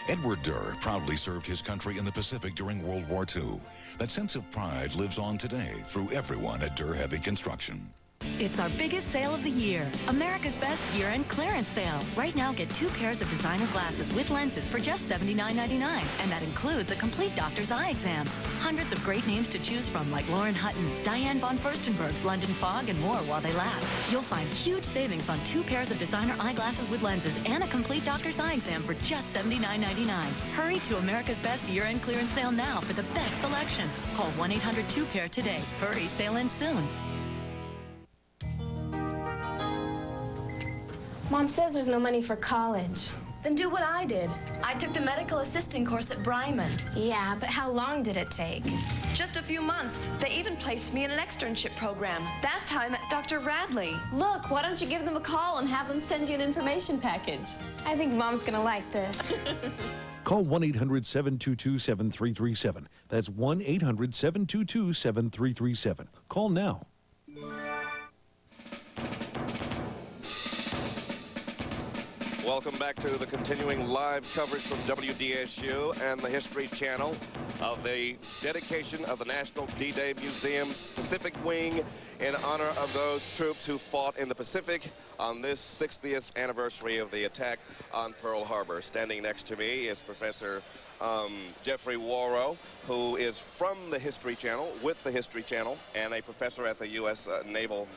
Edward Durr proudly served his country in the Pacific during World War II. That sense of pride lives on today through everyone at Durr Heavy Construction. It's our biggest sale of the year, America's best year-end clearance sale. Right now, get 2 pairs of designer glasses with lenses for just $79.99, and that includes a complete doctor's eye exam. Hundreds of great names to choose from, like Lauren Hutton, Diane von Furstenberg, London Fog, and more while they last. You'll find huge savings on 2 pairs of designer eyeglasses with lenses and a complete doctor's eye exam for just $79.99. Hurry to America's best year-end clearance sale now for the best selection. Call 1-800-2-PAIR today. Hurry, sale ends soon. Mom says there's no money for college. Then do what I did. I took the medical assisting course at Bryman. Yeah, but how long did it take? Just a few months. They even placed me in an externship program. That's how I met Dr. Radley. Look, why don't you give them a call and have them send you an information package? I think Mom's gonna like this. Call 1-800-722-7337. That's 1-800-722-7337. Call now. Welcome back to the continuing live coverage from WDSU and the History Channel of the dedication of the National D-Day Museum's Pacific Wing in honor of those troops who fought in the Pacific on this 60th anniversary of the attack on Pearl Harbor. Standing next to me is Professor Jeffrey Warrow, who is from the History Channel, with the History Channel, and a professor at the U.S. Naval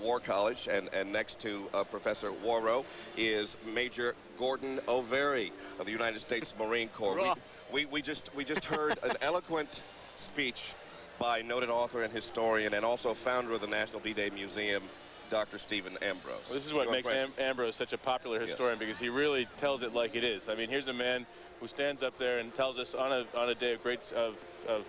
War College. And next to Professor Warrow is Major Gordon O'Veary of the United States Marine Corps. We just heard an eloquent speech by noted author and historian and also founder of the National D-Day Museum, Dr. Stephen Ambrose. Well, this is what makes Ambrose such a popular historian, because he really tells it like it is. I mean, here's a man who stands up there and tells us on a day of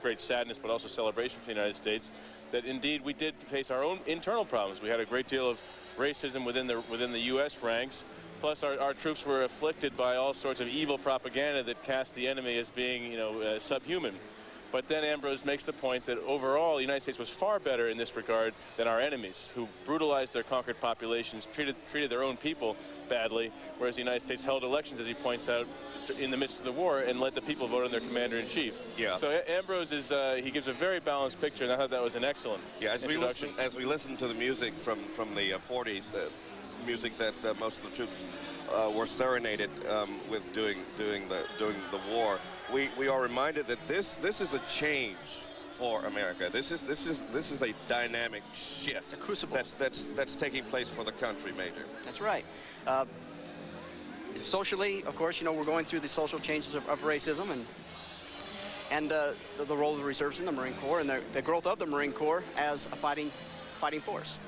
great sadness, but also celebration for the United States, that indeed we did face our own internal problems. We had a great deal of racism within the U.S. ranks. Plus, our troops were afflicted by all sorts of evil propaganda that cast the enemy as being, subhuman. But then Ambrose makes the point that overall, the United States was far better in this regard than our enemies, who brutalized their conquered populations, treated their own people badly, whereas the United States held elections, as he points out, in the midst of the war, and let the people vote on their commander-in-chief. Yeah. So Ambrose he gives a very balanced picture, and I thought that was an excellent introduction. As we listen to the music from the 40s, music that most of the troops were serenaded with during the war, we are reminded that this is a change for America. This is a dynamic shift. A crucible that's taking place for the country, Major. That's right. Socially, of course, we're going through the social changes of racism and the role of the reserves in the Marine Corps and the growth of the Marine Corps as a fighting force.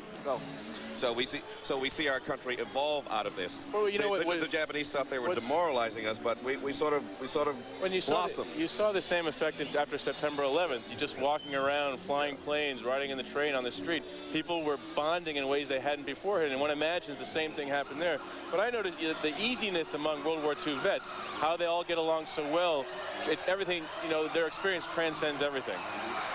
So we see our country evolve out of this. Well, the Japanese thought they were demoralizing us, but we sort of blossomed. You saw the same effect after September 11th. You just walking around, flying planes, riding in the train on the street. People were bonding in ways they hadn't beforehand, and one imagines the same thing happened there. But I noticed the easiness among World War II vets, how they all get along so well. Everything, their experience transcends everything.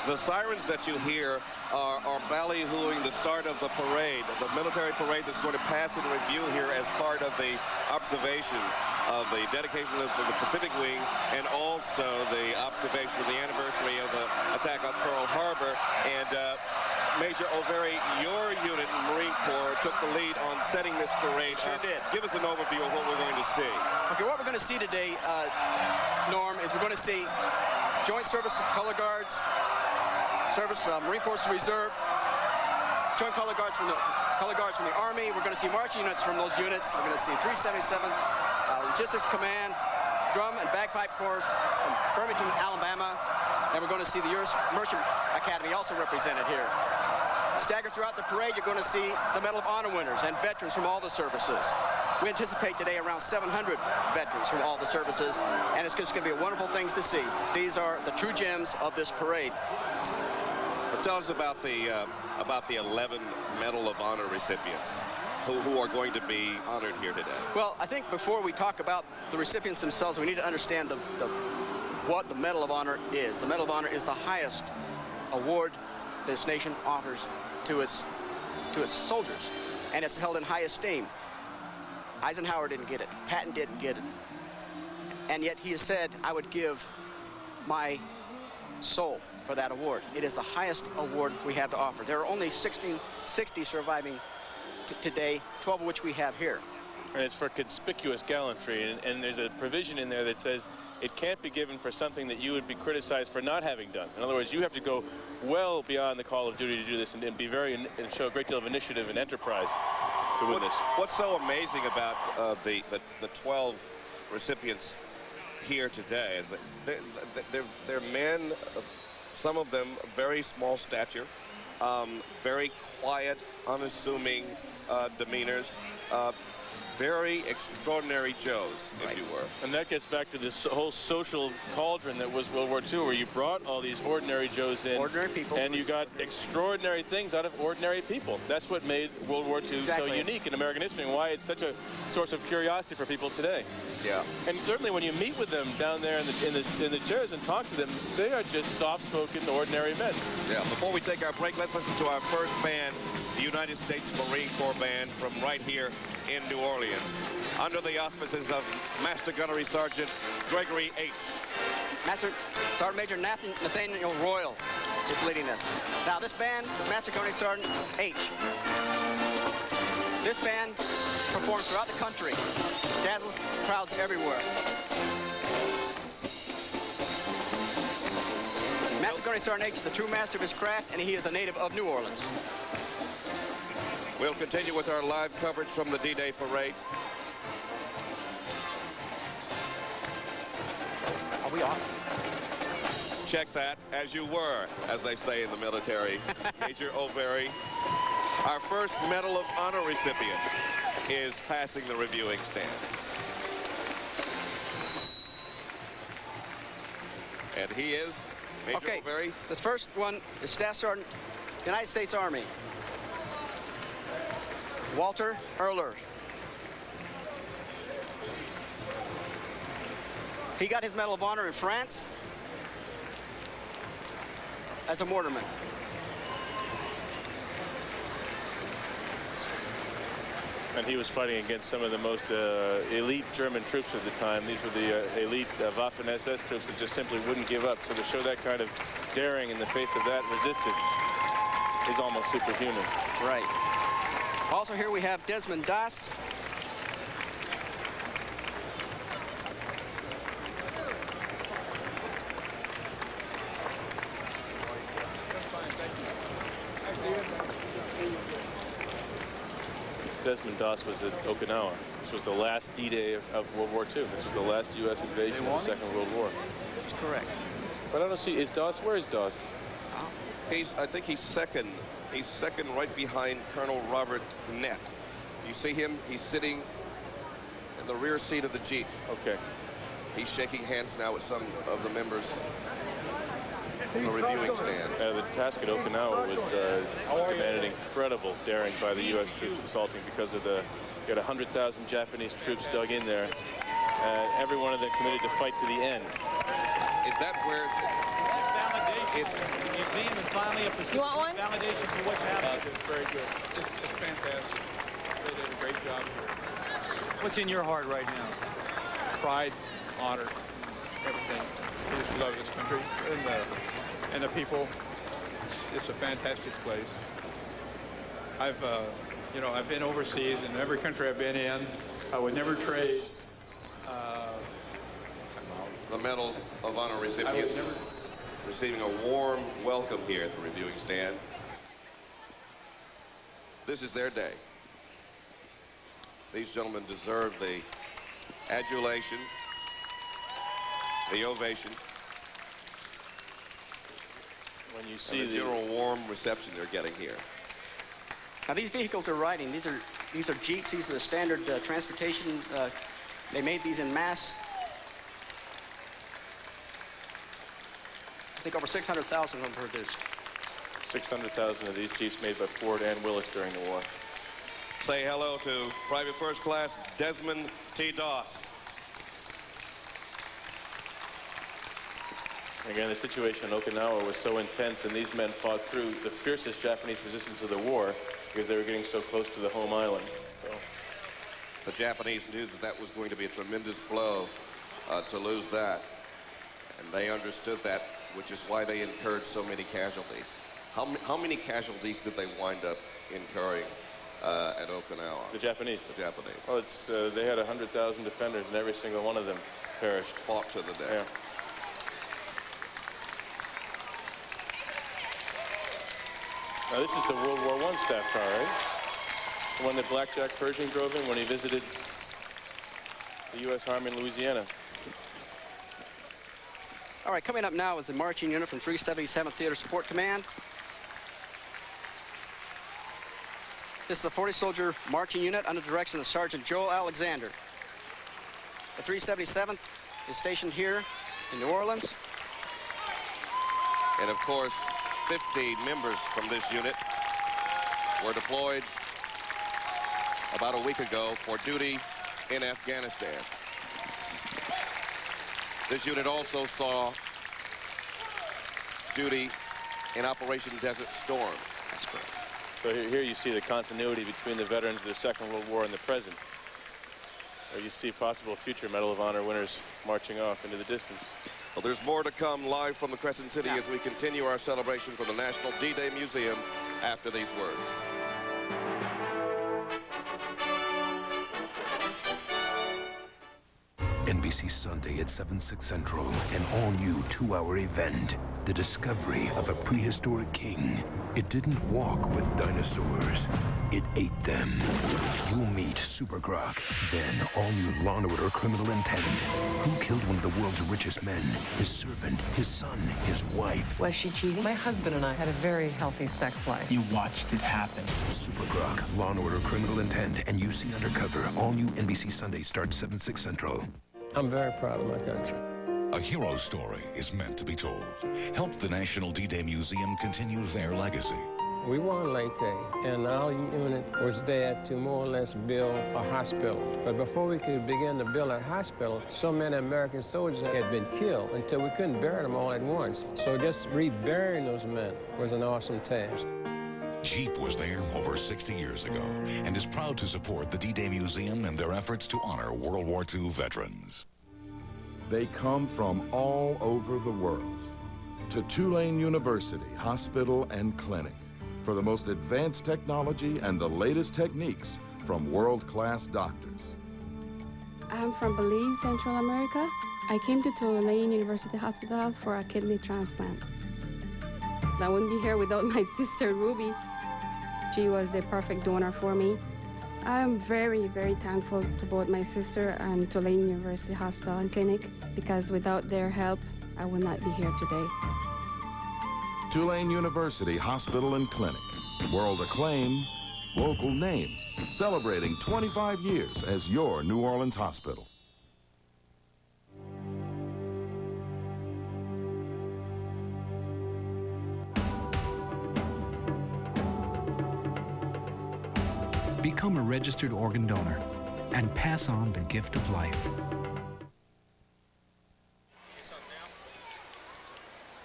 The sirens that you hear are ballyhooing the start of the parade, the military parade that's going to pass in review here as part of the observation of the dedication of the Pacific Wing and also the observation of the anniversary of the attack on Pearl Harbor. And Major O'Veary, your unit in Marine Corps took the lead on setting this parade. Sure did. Give us an overview of what we're going to see. Okay, what we're going to see today, Norm, is we're going to see Joint Service Color Guards, Marine Forces Reserve, Joint Color Guards from the Army. We're going to see marching units from those units. We're going to see 377 Logistics Command, Drum and Bagpipe Corps from Birmingham, Alabama, and we're going to see the U.S. Merchant Academy also represented here. Staggered throughout the parade, you're going to see the Medal of Honor winners and veterans from all the services. We anticipate today around 700 veterans from all the services, and it's just going to be a wonderful thing to see. These are the true gems of this parade. Well, tell us about the 11 Medal of Honor recipients who are going to be honored here today. Well, I think before we talk about the recipients themselves, we need to understand what the Medal of Honor is. The Medal of Honor is the highest award this nation offers to its soldiers, and it's held in high esteem. Eisenhower didn't get it. Patton didn't get it. And yet he has said, I would give my soul for that award. It is the highest award we have to offer. There are only 60 surviving today, 12 of which we have here. And it's for conspicuous gallantry, and there's a provision in there that says it can't be given for something that you would be criticized for not having done. In other words, you have to go well beyond the call of duty to do this and and show a great deal of initiative and enterprise to win this. What's so amazing about the 12 recipients here today is that they're men, some of them very small stature, very quiet, unassuming demeanors, very extraordinary Joes, if you were. And that gets back to this whole social cauldron that was World War II, where you brought all these ordinary Joes in. Ordinary people. And you got extraordinary things out of ordinary people. That's what made World War II so unique in American history, and why it's such a source of curiosity for people today. Yeah. And certainly when you meet with them down there in the chairs and talk to them, they are just soft-spoken, ordinary men. Yeah. Before we take our break, let's listen to our first band, the United States Marine Corps Band from right here in New Orleans, under the auspices of Master Gunnery Sergeant Gregory H. Master Sergeant Major Nathaniel Royal is leading this. Now this band is Master Gunnery Sergeant H. This band performs throughout the country, dazzles crowds everywhere. Master Gunnery Sergeant H is the true master of his craft, and he is a native of New Orleans. We'll continue with our live coverage from the D-Day parade. Are we off? Check that, as you were, as they say in the military. Major O'Very, our first Medal of Honor recipient, is passing the reviewing stand. And he is Major O'Very. This first one is Staff Sergeant, United States Army, Walter Erler. He got his Medal of Honor in France as a mortarman. And he was fighting against some of the most elite German troops at the time. These were the elite Waffen-SS troops that just simply wouldn't give up. So to show that kind of daring in the face of that resistance is almost superhuman. Right. Also here we have Desmond Doss. Desmond Doss was at Okinawa. This was the last D-Day of World War II. This was the last U.S. invasion of the Second World War. That's correct. But I don't see, is Doss, where is Doss? I think he's second. He's second right behind Colonel Robert Nett. You see him? He's sitting in the rear seat of the Jeep. Okay. He's shaking hands now with some of the members from the reviewing stand. The task at Okinawa was demanded incredible daring by the U.S. troops assaulting because of you had 100,000 Japanese troops dug in there. Every one of them committed to fight to the end. Is that where it's the museum and finally up to validation for what's happening? It's very good. It's fantastic. They did a great job here. What's in your heart right now? Pride, honor, everything. We just love this country and the people. It's a fantastic place. I've been overseas, and every country I've been in, I would never trade. The Medal of Honor recipients receiving a warm welcome here at the reviewing stand. This is their day. These gentlemen deserve the adulation, the ovation, when you see the general warm reception they're getting here. Now these vehicles are riding. These are Jeeps. These are the standard transportation. They made these in mass. I think over 600,000 of them were produced. 600,000 of these Jeeps made by Ford and Willis during the war. Say hello to Private First Class Desmond T. Doss. Again, the situation in Okinawa was so intense, and these men fought through the fiercest Japanese resistance of the war because they were getting so close to the home island. So. The Japanese knew that that was going to be a tremendous blow to lose that, and they understood that, which is why they incurred so many casualties. How many casualties did they wind up incurring at Okinawa? The Japanese? The Japanese. Well, it's, they had 100,000 defenders, and every single one of them perished. Fought to the death. Yeah. Now, this is the World War I staff car, right? The one that Blackjack Pershing drove in when he visited the U.S. Army in Louisiana. All right, coming up now is the marching unit from 377th Theater Support Command. This is a 40-soldier marching unit under the direction of Sergeant Joel Alexander. The 377th is stationed here in New Orleans. And of course, 50 members from this unit were deployed about a week ago for duty in Afghanistan. This unit also saw duty in Operation Desert Storm. That's correct. So here you see the continuity between the veterans of the Second World War and the present. Or you see possible future Medal of Honor winners marching off into the distance. Well, there's more to come live from the Crescent City as we continue our celebration from the National D-Day Museum after these words. NBC Sunday at 7/6 Central, an all-new 2-hour event. The discovery of a prehistoric king. It didn't walk with dinosaurs. It ate them. You'll meet Super Grok. Then, all-new Law & Order Criminal Intent. Who killed one of the world's richest men? His servant, his son, his wife. Was she cheating? My husband and I had a very healthy sex life. You watched it happen. Super Grok, Law & Order Criminal Intent, and UC Undercover. All-new NBC Sunday starts 7/6 Central. I'm very proud of my country. A hero story is meant to be told. Help the National D-Day Museum continue their legacy. We were in Leyte, and our unit was there to more or less build a hospital. But before we could begin to build a hospital, so many American soldiers had been killed until we couldn't bury them all at once. So just reburying those men was an awesome task. Jeep was there over 60 years ago and is proud to support the D-Day Museum and their efforts to honor World War II veterans. They come from all over the world to Tulane University Hospital and Clinic for the most advanced technology and the latest techniques from world-class doctors. I'm from Belize, Central America. I came to Tulane University Hospital for a kidney transplant. I wouldn't be here without my sister, Ruby. She was the perfect donor for me. I'm very, very thankful to both my sister and Tulane University Hospital and Clinic because without their help, I would not be here today. Tulane University Hospital and Clinic, world acclaim, local name, celebrating 25 years as your New Orleans hospital. Become a registered organ donor and pass on the gift of life.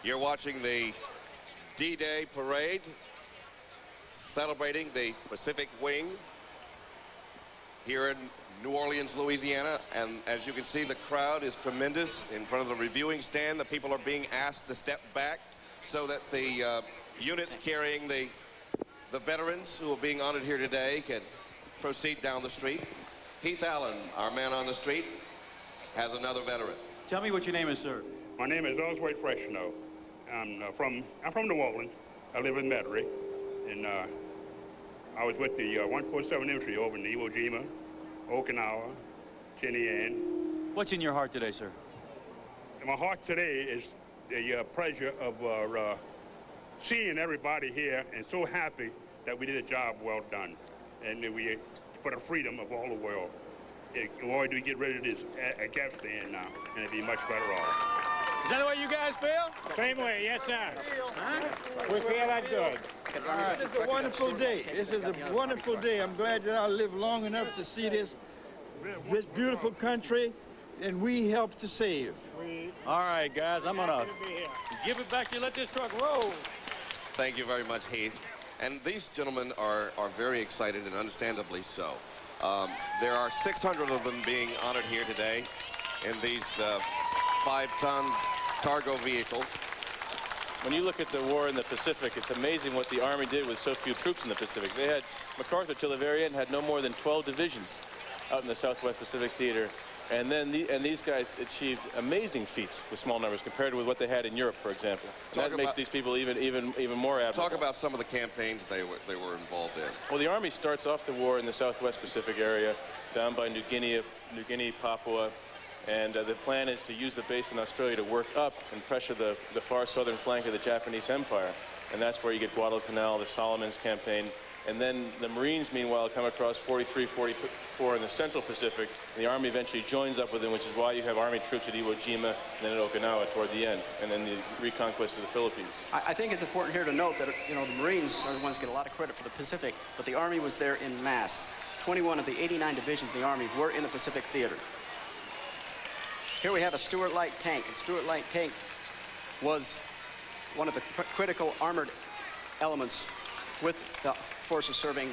You're watching the D-Day parade celebrating the Pacific Wing here in New Orleans, Louisiana. And as you can see, the crowd is tremendous. In front of the reviewing stand, the people are being asked to step back so that the units carrying the veterans who are being honored here today can proceed down the street. Heath Allen, our man on the street, has another veteran. Tell me what your name is, sir. My name is Oswald Freshno. I'm from New Orleans. I live in Metairie, and I was with the 147 Infantry over in Iwo Jima, Okinawa, Tinian. What's in your heart today, sir? In my heart today is the pleasure of seeing everybody here and so happy that we did a job well done, and that we for the freedom of all the world. Boy, do we get rid of this Afghanistan now, and it'd be much better off. Is that the way you guys feel? Same way, yes, sir. Huh? We feel that good. This is a wonderful day. This is a wonderful day. I'm glad that I live long enough to see this beautiful country, and we help to save. All right, guys, I'm going to give it back to you. Let this truck roll. Thank you very much, Heath. And these gentlemen are very excited, and understandably so. There are 600 of them being honored here today in these 5-ton cargo vehicles. When you look at the war in the Pacific, it's amazing what the Army did with so few troops in the Pacific. They had, MacArthur till the very end had no more than 12 divisions out in the Southwest Pacific Theater. And then these guys achieved amazing feats with small numbers compared with what they had in Europe, for example. And that makes these people even more admirable. Talk about some of the campaigns they were involved in. Well, the Army starts off the war in the Southwest Pacific area, down by New Guinea, Papua, and the plan is to use the base in Australia to work up and pressure the far southern flank of the Japanese Empire. And that's where you get Guadalcanal, the Solomons campaign. And then the Marines, meanwhile, come across 43, 44 in the Central Pacific. And the Army eventually joins up with them, which is why you have Army troops at Iwo Jima and then at Okinawa toward the end, and then the reconquest of the Philippines. I think it's important here to note that, you know, the Marines are the ones who get a lot of credit for the Pacific, but the Army was there in mass. 21 of the 89 divisions in the Army were in the Pacific Theater. Here we have a Stuart Light tank. And Stuart Light tank was one of the critical armored elements with the forces serving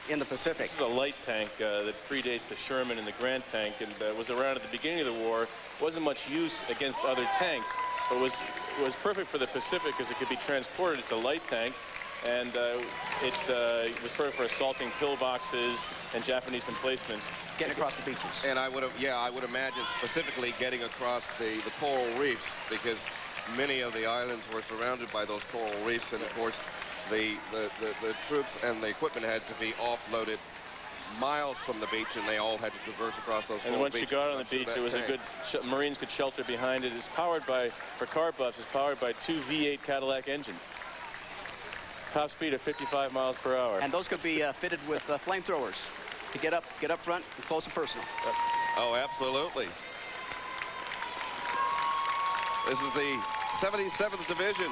in the Pacific. This is a light tank that predates the Sherman and the Grant tank, and was around at the beginning of the war. Wasn't much use against other tanks, but was perfect for the Pacific because it could be transported. It's a light tank, and it was perfect for assaulting pillboxes and Japanese emplacements. Getting across the beaches. And I would imagine specifically getting across the coral reefs, because many of the islands were surrounded by those coral reefs, and of course the troops and the equipment had to be offloaded miles from the beach, and they all had to traverse across those coral beaches. And once you got on the beach, there was a good Marines could shelter behind it. It's powered by, for car buffs, it's powered by 2 V8 Cadillac engines. Top speed of 55 miles per hour. And those could be fitted with flamethrowers to get up front and close and personal. Oh, absolutely. This is the 77th Division,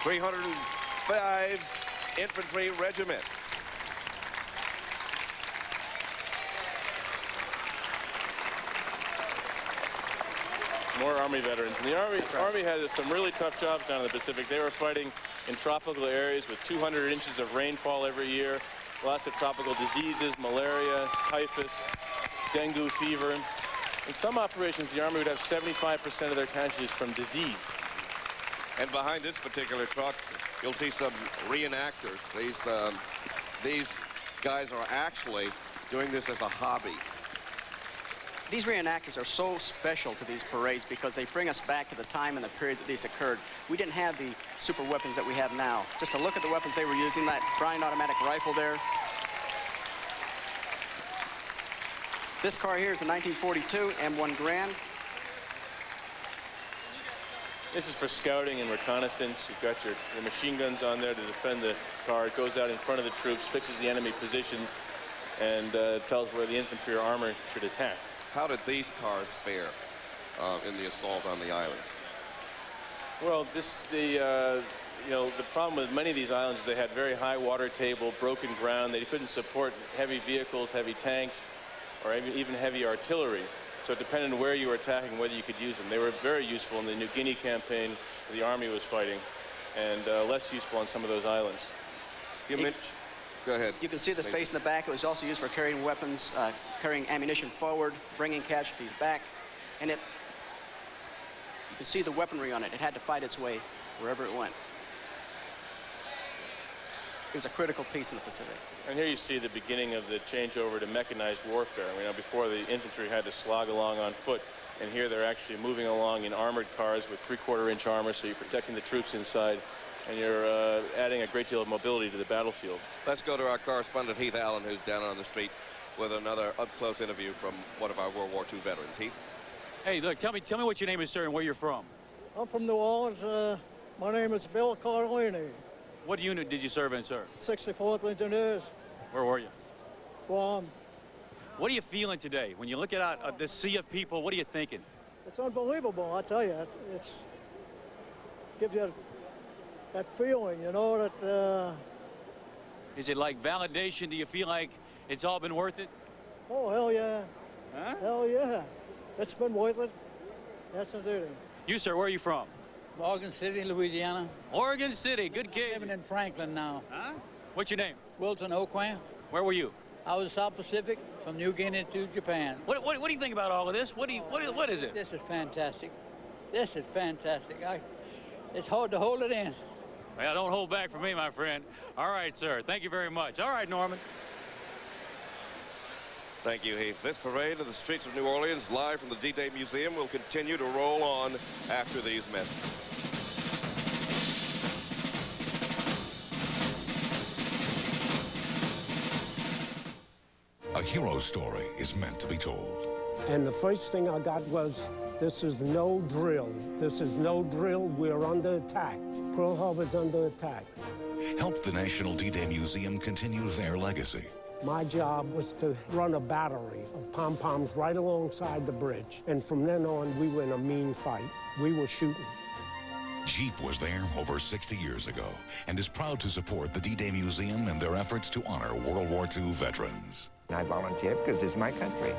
305 Infantry Regiment. More Army veterans. And the Army had some really tough jobs down in the Pacific. They were fighting in tropical areas with 200 inches of rainfall every year, lots of tropical diseases, malaria, typhus, dengue fever. In some operations, the Army would have 75% of their casualties from disease. And behind this particular truck, you'll see some reenactors. These guys are actually doing this as a hobby. These reenactors are so special to these parades because they bring us back to the time and the period that these occurred. We didn't have the super weapons that we have now. Just to look at the weapons they were using, that Bryant automatic rifle there. This car here is the 1942 M1 Grand. This is for scouting and reconnaissance. You've got your machine guns on there to defend the car. It goes out in front of the troops, fixes the enemy positions, and tells where the infantry or armor should attack. How did these cars fare in the assault on the island? Well, the problem with many of these islands is they had very high water table, broken ground. They couldn't support heavy vehicles, heavy tanks, or even heavy artillery. So it depended on where you were attacking, whether you could use them. They were very useful in the New Guinea campaign where the Army was fighting, and less useful on some of those islands. Go ahead. You can see the space in the back. It was also used for carrying weapons, carrying ammunition forward, bringing casualties back. And you can see the weaponry on it. It had to fight its way wherever it went. It was a critical piece in the Pacific. And here you see the beginning of the changeover to mechanized warfare. You know, before the infantry had to slog along on foot, and here they're actually moving along in armored cars with 3/4-inch armor, so you're protecting the troops inside, and you're adding a great deal of mobility to the battlefield. Let's go to our correspondent, Heath Allen, who's down on the street with another up-close interview from one of our World War II veterans. Heath? Hey, look, tell me what your name is, sir, and where you're from. I'm from New Orleans. My name is Bill Carlini. What unit did you serve in, sir? 64th Engineers. Where were you? Guam. What are you feeling today? When you look at this sea of people, what are you thinking? It's unbelievable, I tell you. It's gives you that feeling, you know, that... Is it like validation? Do you feel like it's all been worth it? Oh, hell yeah. Huh? Hell yeah. It's been worth it. Yes, indeed. You, sir, where are you from? Oregon City, Louisiana. Oregon City, good kid. Living in Franklin now. Huh? What's your name? Wilson Oquan. Where were you? I was South Pacific, from New Guinea to Japan. What do you think about all of this? What is it? This is fantastic. This is fantastic. It's hard to hold it in. Well, don't hold back for me, my friend. All right, sir. Thank you very much. All right, Norman. Thank you, Heath. This parade of the streets of New Orleans, live from the D-Day Museum, will continue to roll on after these messages. A hero story is meant to be told. And the first thing I got was, this is no drill. This is no drill. We're under attack. Pearl Harbor's under attack. Help the National D-Day Museum continue their legacy. My job was to run a battery of pom-poms right alongside the bridge. And from then on, we were in a mean fight. We were shooting. Jeep was there over 60 years ago and is proud to support the D-Day Museum and their efforts to honor World War II veterans. I volunteered because it's my country.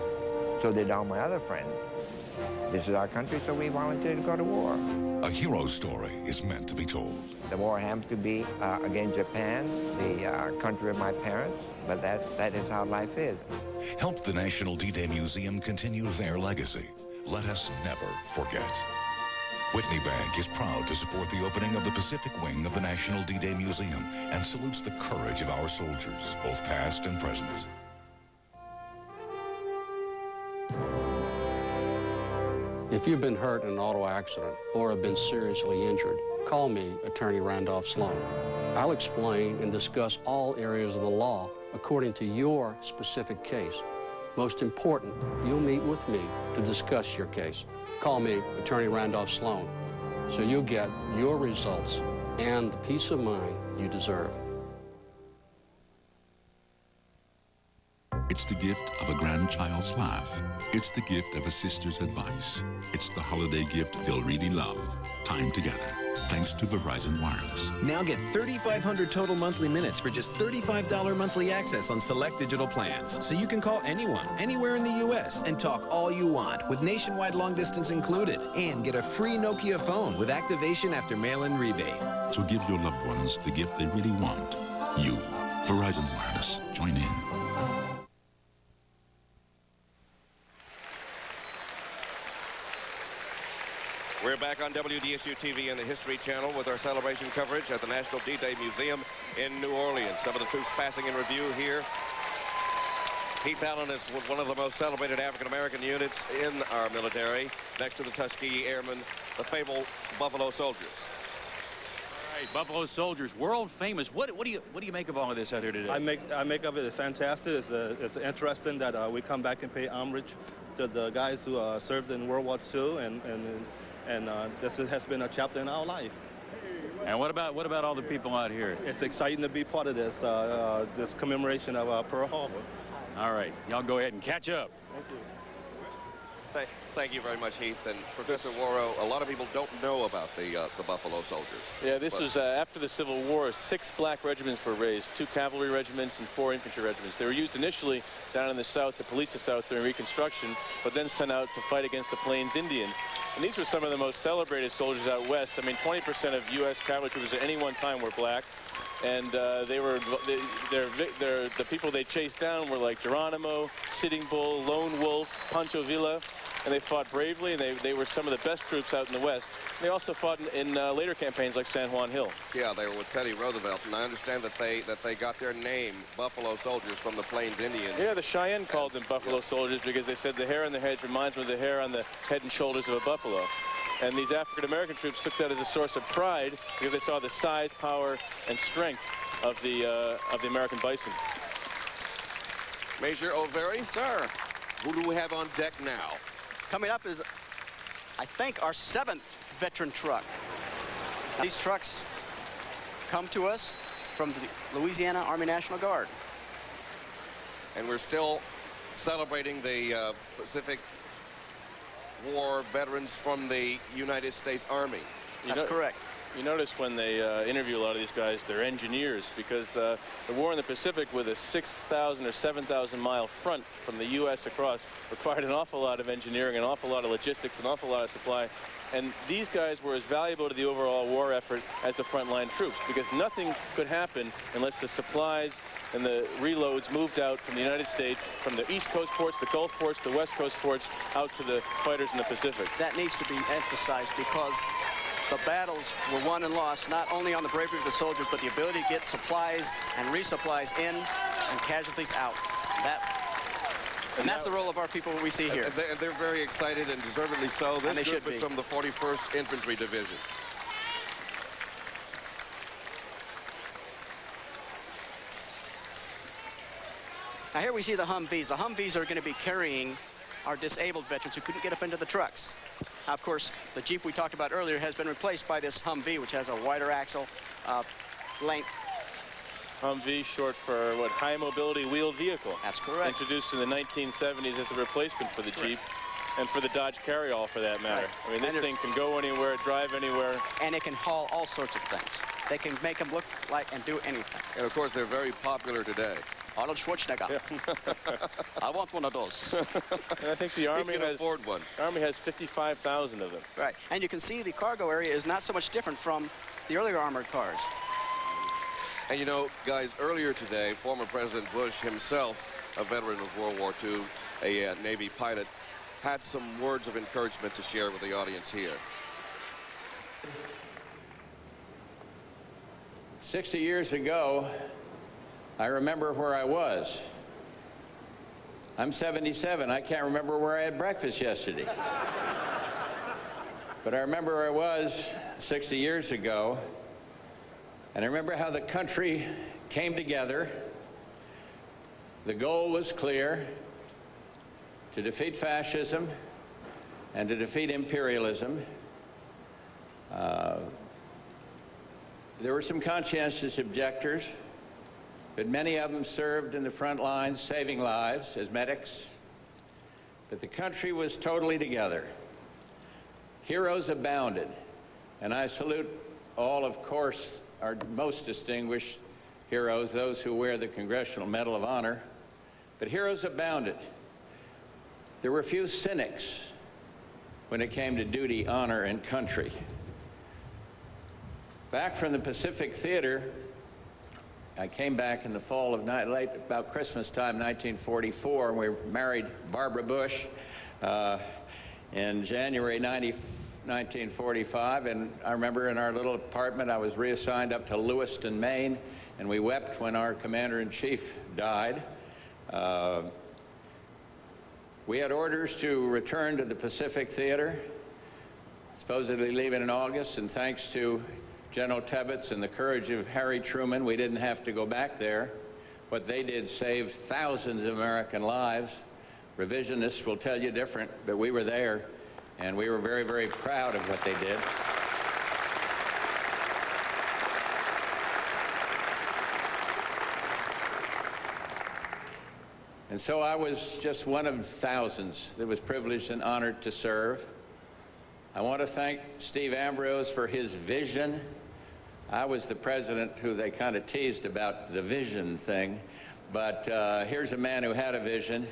So did all my other friends. This is our country, so we volunteered to go to war. A hero story is meant to be told. The war happened to be against Japan, the country of my parents, but that is how life is. Help the National D-Day Museum continue their legacy. Let us never forget. Whitney Bank is proud to support the opening of the Pacific Wing of the National D-Day Museum and salutes the courage of our soldiers, both past and present. If you've been hurt in an auto accident or have been seriously injured, call me, Attorney Randolph Sloan. I'll explain and discuss all areas of the law according to your specific case. Most important, you'll meet with me to discuss your case. Call me, Attorney Randolph Sloan, so you'll get your results and the peace of mind you deserve. It's the gift of a grandchild's laugh. It's the gift of a sister's advice. It's the holiday gift they'll really love. Time together, thanks to Verizon Wireless. Now get 3,500 total monthly minutes for just $35 monthly access on select digital plans. So you can call anyone, anywhere in the U.S. and talk all you want with nationwide long distance included. And get a free Nokia phone with activation after mail-in rebate. So give your loved ones the gift they really want. You. Verizon Wireless. Join in. We're back on WDSU-TV and the History Channel with our celebration coverage at the National D-Day Museum in New Orleans. Some of the troops passing in review here. Heath Allen is one of the most celebrated African-American units in our military, next to the Tuskegee Airmen, the fabled Buffalo Soldiers. All right, Buffalo Soldiers, world famous. What do you make of all of this out here today? I make of it fantastic. It's interesting that we come back and pay homage to the guys who served in World War II, and this has been a chapter in our life. And what about all the people out here? It's exciting to be part of this this commemoration of Pearl Harbor. All right, y'all go ahead and catch up. Thank you. Thank you very much, Heath. And Professor Warrow, a lot of people don't know about the Buffalo Soldiers. Yeah, this was after the Civil War. 6 black regiments were raised, 2 cavalry regiments and 4 infantry regiments. They were used initially down in the South to police the South during Reconstruction, but then sent out to fight against the Plains Indians. And these were some of the most celebrated soldiers out west. I mean, 20% of U.S. cavalry troopers at any one time were black. And the people they chased down were like Geronimo, Sitting Bull, Lone Wolf, Pancho Villa, and they fought bravely, and they were some of the best troops out in the West. They also fought in later campaigns like San Juan Hill. Yeah, they were with Teddy Roosevelt, and I understand that they got their name, Buffalo Soldiers, from the Plains Indians. Yeah, the Cheyenne called them Buffalo Soldiers because they said the hair on their heads reminds them of the hair on the head and shoulders of a buffalo. And these African-American troops took that as a source of pride because they saw the size, power, and strength of the American bison. Major O'Very? Sir. Who do we have on deck now? Coming up is, I think, our 7th veteran truck. These trucks come to us from the Louisiana Army National Guard. And we're still celebrating the Pacific War veterans from the United States Army. That's correct. You notice when they interview a lot of these guys, they're engineers, because the war in the Pacific with a 6,000 or 7,000 mile front from the U.S. across required an awful lot of engineering, an awful lot of logistics, an awful lot of supply. And these guys were as valuable to the overall war effort as the frontline troops, because nothing could happen unless the supplies and the reloads moved out from the United States, from the East Coast ports, the Gulf ports, the West Coast ports, out to the fighters in the Pacific. That needs to be emphasized, because the battles were won and lost not only on the bravery of the soldiers, but the ability to get supplies and resupplies in and casualties out. And that's the role of our people we see here. And they're very excited, and deservedly so. This group is from the 41st Infantry Division. Now here we see the Humvees. The Humvees are going to be carrying our disabled veterans who couldn't get up into the trucks. Now, of course, the Jeep we talked about earlier has been replaced by this Humvee, which has a wider axle length. Humvee, short for what, high mobility wheeled vehicle. That's correct. Introduced in the 1970s as a replacement for the Jeep and for the Dodge Carryall, for that matter. Right. I mean, this thing can go anywhere, drive anywhere. And it can haul all sorts of things. They can make them look like and do anything. And of course, they're very popular today. Arnold Schwarzenegger. Yeah. I want one of those. And I think the Army afford one. Army has 55,000 of them. Right. And you can see the cargo area is not so much different from the earlier armored cars. And you know, guys, earlier today, former President Bush himself, a veteran of World War II, a Navy pilot, had some words of encouragement to share with the audience here. 60 years ago, I remember where I was. I'm 77. I can't remember where I had breakfast yesterday. But I remember where I was 60 years ago, and I remember how the country came together. The goal was clear: to defeat fascism and to defeat imperialism. There were some conscientious objectors, but many of them served in the front lines, saving lives as medics. But the country was totally together. Heroes abounded, and I salute all, of course, our most distinguished heroes, those who wear the Congressional Medal of Honor. But heroes abounded. There were few cynics when it came to duty, honor, and country. Back from the Pacific Theater, I came back in the fall of late about Christmas time, 1944, and we married Barbara Bush in January 1945. And I remember in our little apartment, I was reassigned up to Lewiston, Maine, and we wept when our commander-in-chief died. We had orders to return to the Pacific Theater, supposedly leaving in August, and thanks to General Tebbets and the courage of Harry Truman, we didn't have to go back there. What they did saved thousands of American lives. Revisionists will tell you different, but we were there, and we were very, very proud of what they did. And so I was just one of thousands that was privileged and honored to serve. I want to thank Steve Ambrose for his vision. I was the president who they kind of teased about the vision thing, but here's a man who had a vision,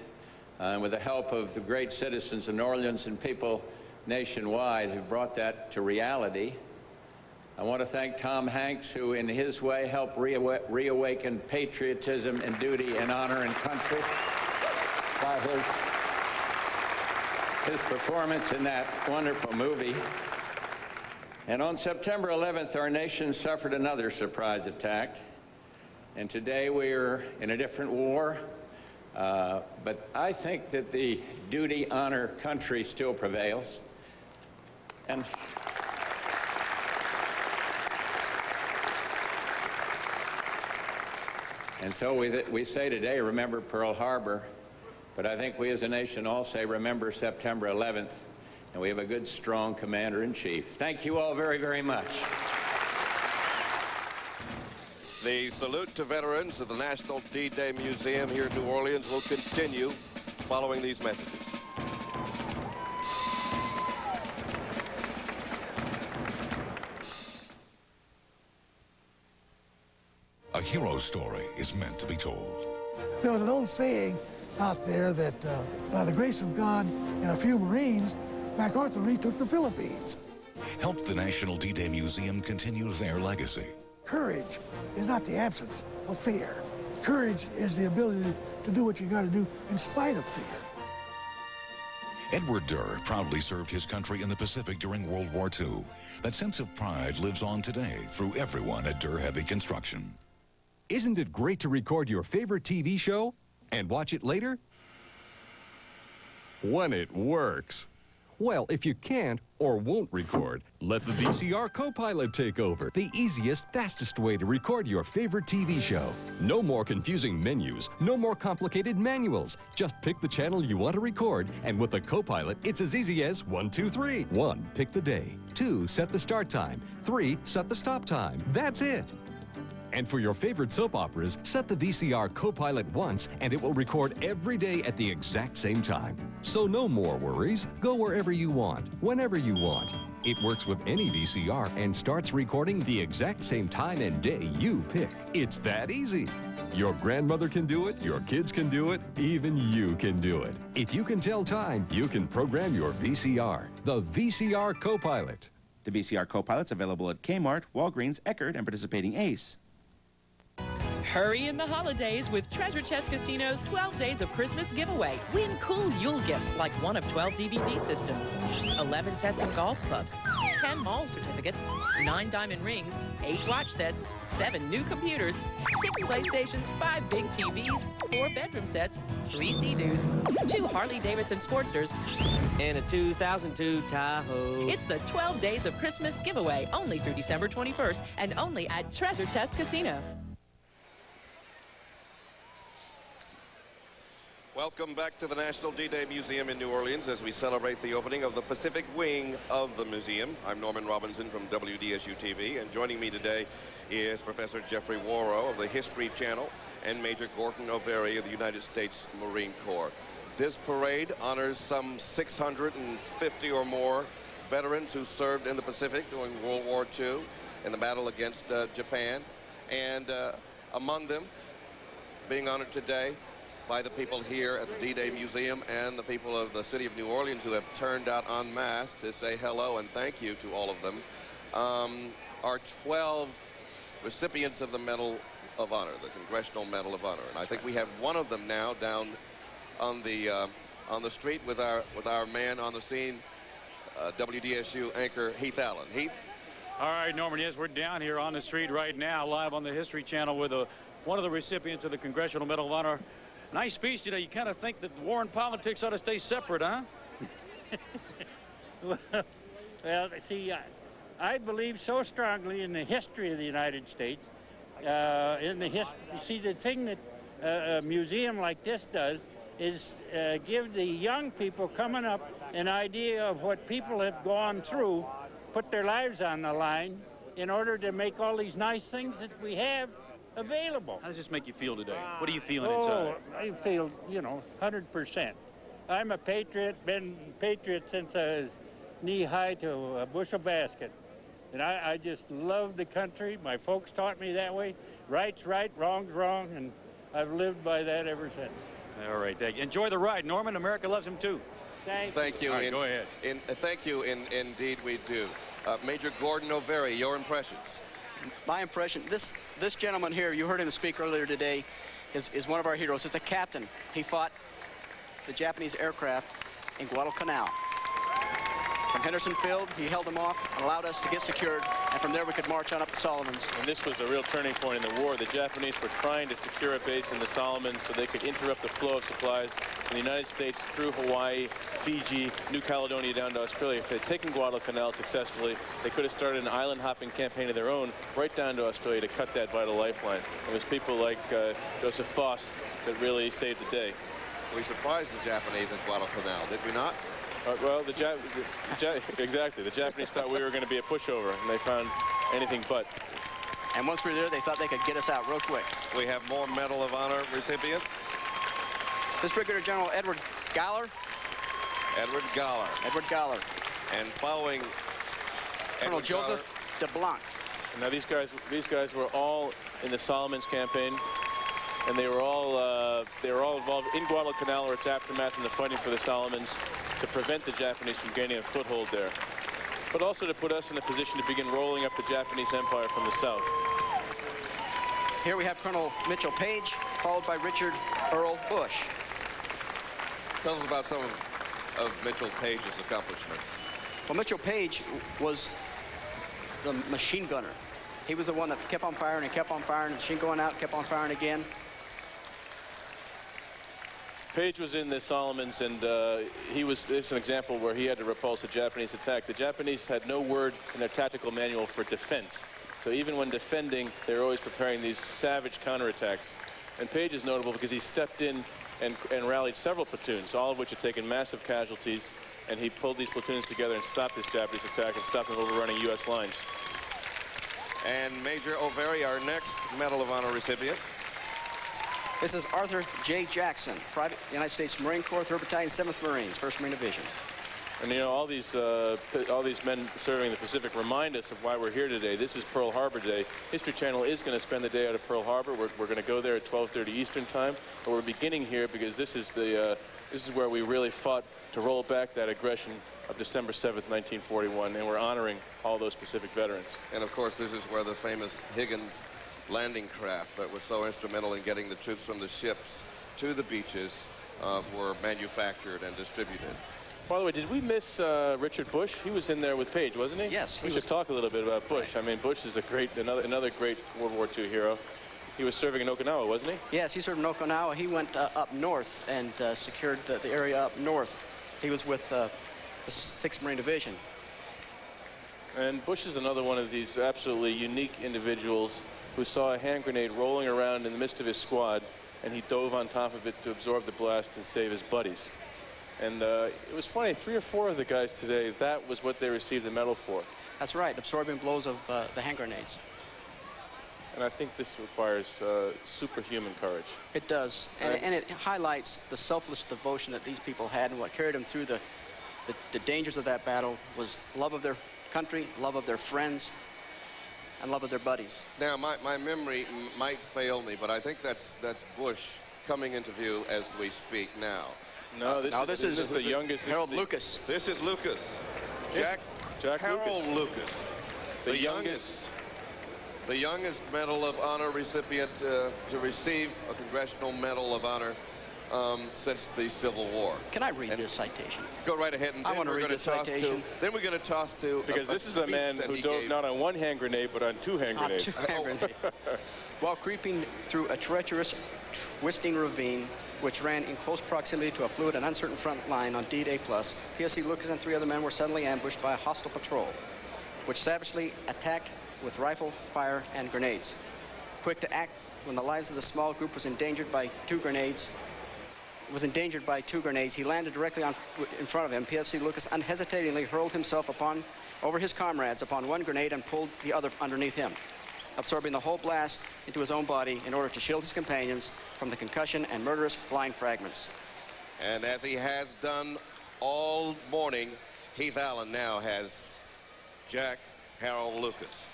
with the help of the great citizens of New Orleans and people nationwide who brought that to reality. I want to thank Tom Hanks, who in his way helped reawaken patriotism and duty and honor and country by his performance in that wonderful movie. And on September 11th, our nation suffered another surprise attack. And today we're in a different war. But I think that the duty, honor, country still prevails. And so we say today, remember Pearl Harbor, but I think we as a nation all say, remember September 11th, and we have a good, strong commander-in-chief. Thank you all very, very much. The salute to veterans of the National D-Day Museum here in New Orleans will continue following these messages. A hero story is meant to be told. There was an old saying out there that by the grace of God and a few Marines, MacArthur retook the Philippines. Help the National D-Day Museum continue their legacy. Courage is not the absence of fear. Courage is the ability to do what you got to do in spite of fear. Edward Durr proudly served his country in the Pacific during World War II. That sense of pride lives on today through everyone at Durr Heavy Construction. Isn't it great to record your favorite TV show and watch it later? When it works. Well, if you can't or won't record, let the VCR Copilot take over. The easiest, fastest way to record your favorite TV show. No more confusing menus, no more complicated manuals. Just pick the channel you want to record, and with the Copilot, it's as easy as 1, 2, 3. 1, pick the day. 2, set the start time. 3, set the stop time. That's it. And for your favorite soap operas, set the VCR Copilot once, and it will record every day at the exact same time. So no more worries. Go wherever you want, whenever you want. It works with any VCR and starts recording the exact same time and day you pick. It's that easy. Your grandmother can do it, your kids can do it, even you can do it. If you can tell time, you can program your VCR. The VCR Copilot. The VCR Copilot's available at Kmart, Walgreens, Eckerd, and participating Ace. Hurry in the holidays with Treasure Chest Casino's 12 Days of Christmas giveaway. Win cool Yule gifts like one of 12 DVD systems, 11 sets of golf clubs, 10 mall certificates, 9 diamond rings, 8 watch sets, 7 new computers, 6 PlayStations, 5 big TVs, 4 bedroom sets, 3 Sea-Doos, 2 Harley-Davidson Sportsters, and a 2002 Tahoe. It's the 12 Days of Christmas giveaway, only through December 21st, and only at Treasure Chest Casino. Welcome back to the National D-Day Museum in New Orleans as we celebrate the opening of the Pacific wing of the museum. I'm Norman Robinson from WDSU-TV, and joining me today is Professor Jeffrey Warrow of the History Channel and Major Gordon O'Veary of the United States Marine Corps. This parade honors some 650 or more veterans who served in the Pacific during World War II in the battle against Japan, and among them being honored today by the people here at the D-Day Museum and the people of the city of New Orleans who have turned out en masse to say hello and thank you to all of them, are 12 recipients of the Medal of Honor, the Congressional Medal of Honor. And I think we have one of them now down on the street with our man on the scene, WDSU anchor Heath Allen. Heath? All right, Norman, yes, we're down here on the street right now, live on the History Channel with one of the recipients of the Congressional Medal of Honor. Nice speech today. You kind of think that war and politics ought to stay separate, huh? Well, see, I believe so strongly in the history of the United States. You see, the thing that a museum like this does is give the young people coming up an idea of what people have gone through, put their lives on the line in order to make all these nice things that we have available. How does this make you feel today? What are you feeling inside? I feel, 100%. I'm a patriot, been a patriot since I was knee-high to a bushel basket. And I just love the country. My folks taught me that way. Right's right, wrong's wrong, and I've lived by that ever since. All right, thank you. Enjoy the ride, Norman. America loves him, too. Thank you. All right, go ahead. Thank you, indeed we do. Major Gordon O'Veary, your impressions. My impression, this gentleman here, you heard him speak earlier today, is one of our heroes. He's a captain. He fought the Japanese aircraft in Guadalcanal. From Henderson Field, he held them off, allowed us to get secured, and from there we could march on up the Solomons. And this was a real turning point in the war. The Japanese were trying to secure a base in the Solomons so they could interrupt the flow of supplies from the United States through Hawaii, Fiji, New Caledonia down to Australia. If they had taken Guadalcanal successfully, they could have started an island-hopping campaign of their own right down to Australia to cut that vital lifeline. It was people like Joseph Foss that really saved the day. We surprised the Japanese at Guadalcanal, did we not? Well, exactly. The Japanese thought we were going to be a pushover, and they found anything but. And once we were there, they thought they could get us out real quick. We have more Medal of Honor recipients. This Brigadier General Edward Galler. Edward Galler. Edward Galler. And following Colonel Edward Joseph de Blanc. Now these guys were all in the Solomons campaign, and they were all involved in Guadalcanal or its aftermath in the fighting for the Solomons to prevent the Japanese from gaining a foothold there, but also to put us in a position to begin rolling up the Japanese Empire from the south. Here we have Colonel Mitchell Page, followed by Richard Earl Bush. Tell us about some of Mitchell Page's accomplishments. Well, Mitchell Page was the machine gunner. He was the one that kept on firing and kept on firing, the machine going out, kept on firing again. Page was in the Solomons, and this is an example where he had to repulse a Japanese attack. The Japanese had no word in their tactical manual for defense. So even when defending, they were always preparing these savage counterattacks. And Page is notable because he stepped in and rallied several platoons, all of which had taken massive casualties, and he pulled these platoons together and stopped this Japanese attack and stopped them overrunning U.S. lines. And Major O'Veary, our next Medal of Honor recipient. This is Arthur J. Jackson, Private United States Marine Corps, 3rd Battalion, 7th Marines, 1st Marine Division. And you know, all these men serving the Pacific remind us of why we're here today. This is Pearl Harbor Day. History Channel is going to spend the day out of Pearl Harbor. We're going to go there at 12:30 Eastern Time. But we're beginning here because this is where we really fought to roll back that aggression of December 7th, 1941, and we're honoring all those Pacific veterans. And of course, this is where the famous Higgins landing craft that was so instrumental in getting the troops from the ships to the beaches were manufactured and distributed. By the way, did we miss Richard Bush? He was in there with Page, wasn't he? Yes. We should talk a little bit about Bush. Right. I mean, Bush is another great World War II hero. He was serving in Okinawa, wasn't he? Yes, he served in Okinawa. He went up north and secured the area up north. He was with the 6th Marine Division. And Bush is another one of these absolutely unique individuals who saw a hand grenade rolling around in the midst of his squad, and he dove on top of it to absorb the blast and save his buddies. And it was funny, 3 or 4 of the guys today, that was what they received the medal for. That's right, absorbing blows of the hand grenades. And I think this requires superhuman courage. It does, right? and it highlights the selfless devotion that these people had, and what carried them through the dangers of that battle was love of their country, love of their friends, and love of their buddies. Now, my memory might fail me, but I think that's Bush coming into view as we speak now. No, this is the youngest. Harold Lucas. This is Lucas. Jack Harold Lucas. The youngest Medal of Honor recipient to receive a Congressional Medal of Honor since the Civil War. Can I read this citation? Go right ahead, and then we're going to toss to. Then we're going to toss to. Because this is a man who dove not on 1 hand grenade, but on 2 hand grenades. 2 hand grenades. While creeping through a treacherous, twisting ravine, which ran in close proximity to a fluid and uncertain front line on D-Day Plus, PSC Lucas and 3 other men were suddenly ambushed by a hostile patrol, which savagely attacked with rifle fire and grenades. Quick to act when the lives of the small group was endangered by 2 grenades, he landed directly in front of him. PFC Lucas unhesitatingly hurled himself over his comrades upon 1 grenade and pulled the other underneath him, absorbing the whole blast into his own body in order to shield his companions from the concussion and murderous flying fragments. And as he has done all morning, Heath Allen now has Jack Harold Lucas.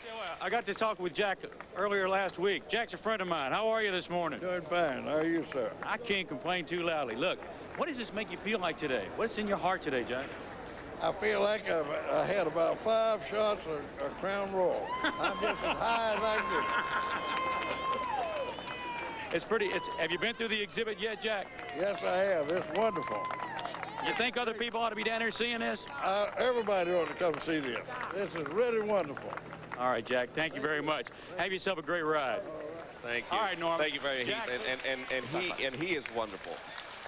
Yeah, well, I got to talk with Jack earlier last week. Jack's a friend of mine. How are you this morning? Doing fine. How are you, sir? I can't complain too loudly. Look, what does this make you feel like today? What's in your heart today, Jack? I feel like I had about 5 shots of Crown Royal. I'm just as high as I can get. Have you been through the exhibit yet, Jack? Yes, I have. It's wonderful. You think other people ought to be down here seeing this? Everybody ought to come see this. This is really wonderful. All right, Jack. Thank you very much. Have yourself a great ride. Thank you. All right, Norm. Thank you very much. And he is wonderful.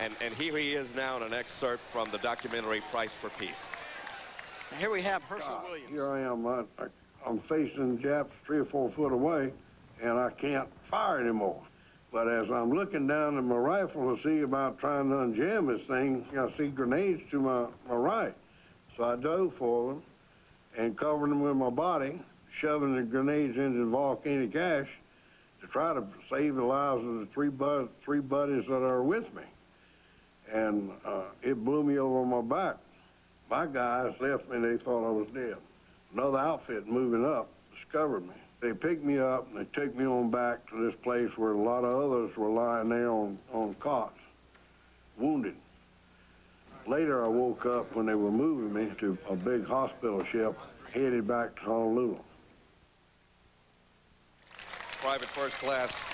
And here he is now in an excerpt from the documentary Price for Peace. Now here we have Herschel Williams. Here I am. I'm facing Japs 3 or 4 foot away, and I can't fire anymore. But as I'm looking down at my rifle to see about trying to unjam this thing, I see grenades to my right. So I dove for them and covered them with my body, shoving the grenades into the volcanic ash to try to save the lives of the three buddies that are with me. And it blew me over my back. My guys left me, they thought I was dead. Another outfit moving up discovered me. They picked me up and they took me on back to this place where a lot of others were lying there on cots, wounded. Later, I woke up when they were moving me to a big hospital ship headed back to Honolulu. Private First Class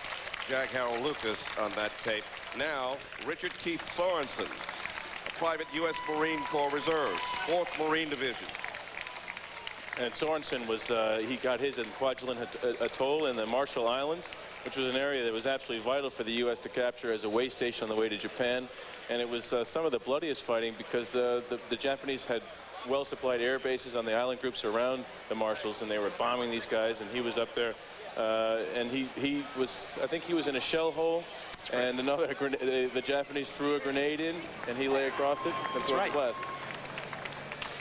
Jack Harold Lucas on that tape. Now, Richard Keith Sorensen, a private U.S. Marine Corps Reserves, 4th Marine Division. And Sorensen was, he got his in Kwajalein Atoll in the Marshall Islands, which was an area that was absolutely vital for the U.S. to capture as a way station on the way to Japan. And it was some of the bloodiest fighting because the Japanese had well-supplied air bases on the island groups around the Marshalls, and they were bombing these guys, and he was up there. And he was, I think he was in a shell hole, and another the Japanese threw a grenade in, and he lay across it and threw a blast.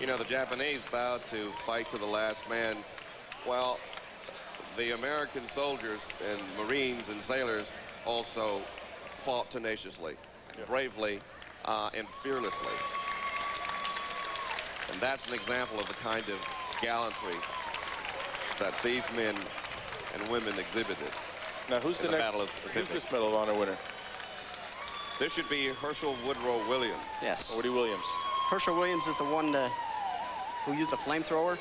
You know, the Japanese vowed to fight to the last man. Well, the American soldiers and Marines and sailors also fought tenaciously, bravely, and fearlessly. And that's an example of the kind of gallantry that these men and women exhibited. Now, who's the next? Battle of the Pacific. Who's this Medal of Honor winner? This should be Herschel Woodrow Williams. Yes. Woody Williams. Herschel Williams is the one who used a flamethrower.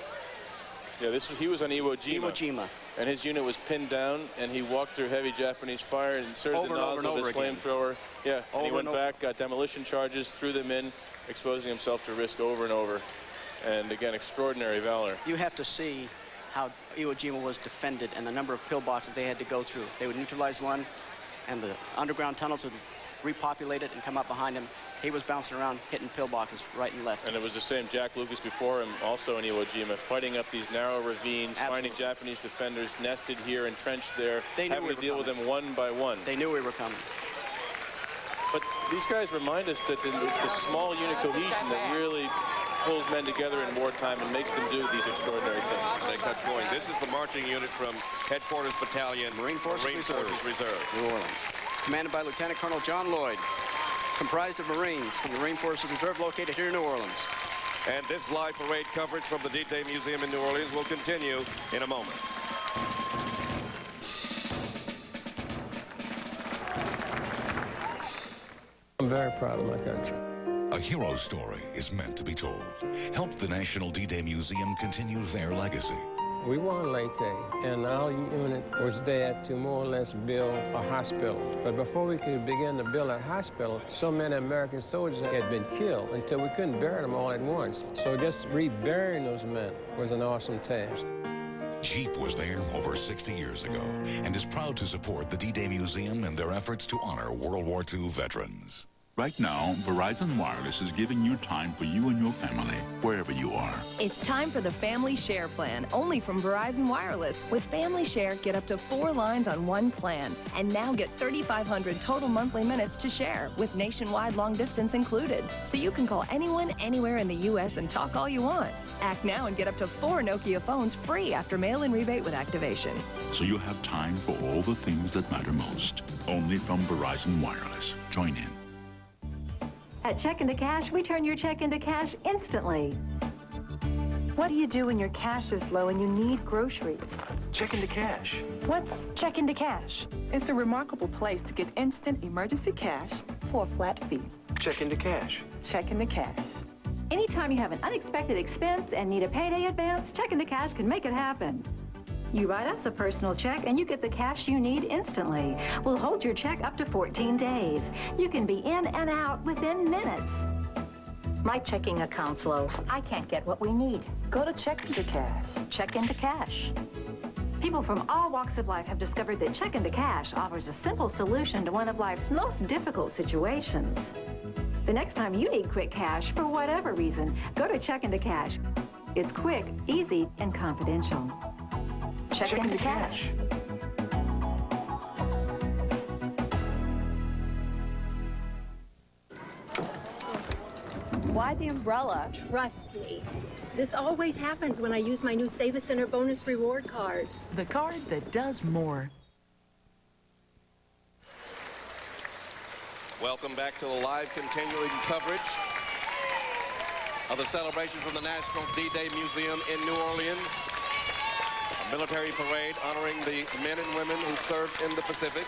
Yeah, he was on Iwo Jima. Iwo Jima. And his unit was pinned down, and he walked through heavy Japanese fire and inserted the nozzle of his flamethrower. Yeah, and he went back, got demolition charges, threw them in, exposing himself to risk over and over. And again, extraordinary valor. You have to see how Iwo Jima was defended and the number of pillboxes they had to go through. They would neutralize one, and the underground tunnels would repopulate it and come up behind him. He was bouncing around, hitting pillboxes right and left. And it was the same Jack Lucas before him, also in Iwo Jima, fighting up these narrow ravines, finding Japanese defenders nested here, entrenched there, having to deal with them one by one. They knew we were coming. But these guys remind us that the small unit cohesion that really pulls men together in wartime and makes them do these extraordinary things. They got going. This is the marching unit from Headquarters Battalion, Marine Forces Reserve, New Orleans. Commanded by Lieutenant Colonel John Lloyd. Comprised of Marines from the Marine Forces Reserve located here in New Orleans. And this live parade coverage from the D-Day Museum in New Orleans will continue in a moment. I'm very proud of my country. A hero story is meant to be told. Help the National D-Day Museum continue their legacy. We won Leyte, and our unit was there to more or less build a hospital. But before we could begin to build a hospital, so many American soldiers had been killed until we couldn't bury them all at once. So just reburying those men was an awesome task. Jeep was there over 60 years ago and is proud to support the D-Day Museum and their efforts to honor World War II veterans. Right now, Verizon Wireless is giving you time for you and your family, wherever you are. It's time for the Family Share plan, only from Verizon Wireless. With Family Share, get up to 4 lines on one plan. And now get 3,500 total monthly minutes to share, with nationwide long distance included. So you can call anyone, anywhere in the U.S. and talk all you want. Act now and get up to 4 Nokia phones free after mail-in rebate with activation. So you have time for all the things that matter most. Only from Verizon Wireless. Join in. At Check into Cash, we turn your check into cash instantly. What do you do when your cash is low and you need groceries? Check into Cash. What's Check into Cash? It's a remarkable place to get instant emergency cash for a flat fee. Check into Cash. Check into Cash. Anytime you have an unexpected expense and need a payday advance, Check into Cash can make it happen. You write us a personal check and you get the cash you need instantly. We'll hold your check up to 14 days. You can be in and out within minutes. My checking account's low. I can't get what we need. Go to Check into Cash. Check into Cash. People from all walks of life have discovered that Check into Cash offers a simple solution to one of life's most difficult situations. The next time you need quick cash, for whatever reason, go to Check into Cash. It's quick, easy, and confidential. Check into Cash. Why the umbrella? Trust me. This always happens when I use my new Save a Center bonus reward card. The card that does more. Welcome back to the live continuing coverage of the celebration from the National D-Day Museum in New Orleans. A military parade honoring the men and women who served in the Pacific.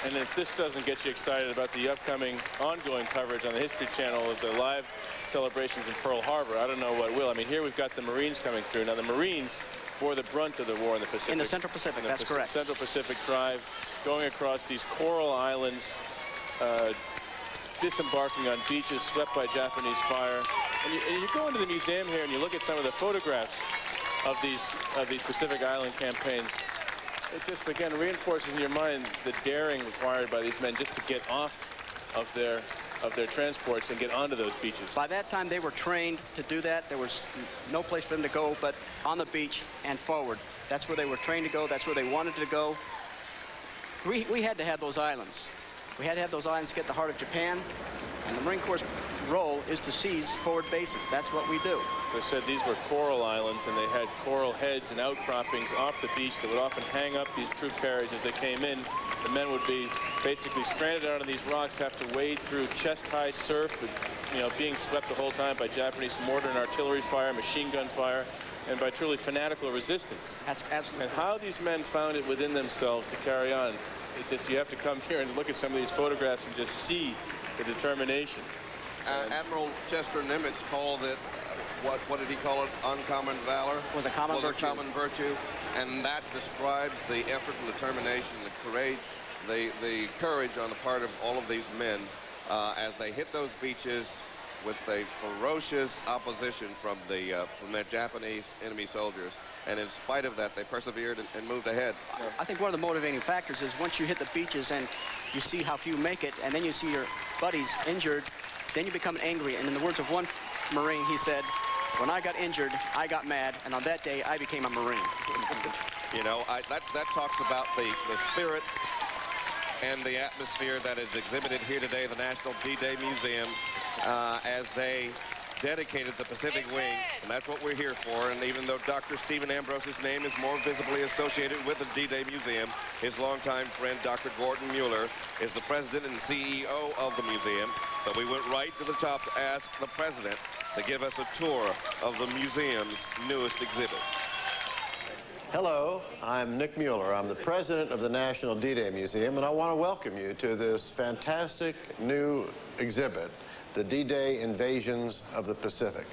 And if this doesn't get you excited about the upcoming ongoing coverage on the History Channel of the live celebrations in Pearl Harbor, I don't know what will. I mean, here we've got the Marines coming through. Now, the Marines bore the brunt of the war in the Pacific. In the Central Pacific, that's correct. Central Pacific Drive, going across these coral islands, disembarking on beaches swept by Japanese fire. And you go into the museum here and you look at some of the photographs of these Pacific Island campaigns. It just, again, reinforces in your mind the daring required by these men just to get off of their transports and get onto those beaches. By that time, they were trained to do that. There was no place for them to go but on the beach and forward. That's where they were trained to go. That's where they wanted to go. We had to have those islands. We had to have those islands to get the heart of Japan. And the Marine Corps' role is to seize forward bases. That's what we do. They said these were coral islands, and they had coral heads and outcroppings off the beach that would often hang up these troop carriers as they came in. The men would be basically stranded out on these rocks, have to wade through chest-high surf, being swept the whole time by Japanese mortar and artillery fire, machine gun fire, and by truly fanatical resistance. That's absolutely. And how these men found it within themselves to carry on. It's just you have to come here and look at some of these photographs and just see the determination. Admiral Chester Nimitz called it, what did he call it? Uncommon valor? Was a common virtue. A common virtue. And that describes the effort and determination, the courage, the courage on the part of all of these men as they hit those beaches with a ferocious opposition from their Japanese enemy soldiers. And in spite of that, they persevered and moved ahead. I think one of the motivating factors is once you hit the beaches and you see how few make it, and then you see your buddies injured, then you become angry. And in the words of one Marine, he said, "When I got injured, I got mad, and on that day, I became a Marine." You know, that talks about the spirit and the atmosphere that is exhibited here today at the National D-Day Museum as they dedicated the Pacific Wing, and that's what we're here for. And even though Dr. Stephen Ambrose's name is more visibly associated with the D-Day Museum, his longtime friend, Dr. Gordon Mueller, is the president and CEO of the museum. So we went right to the top to ask the president to give us a tour of the museum's newest exhibit. Hello, I'm Nick Mueller. I'm the president of the National D-Day Museum, and I want to welcome you to this fantastic new exhibit, the D-Day Invasions of the Pacific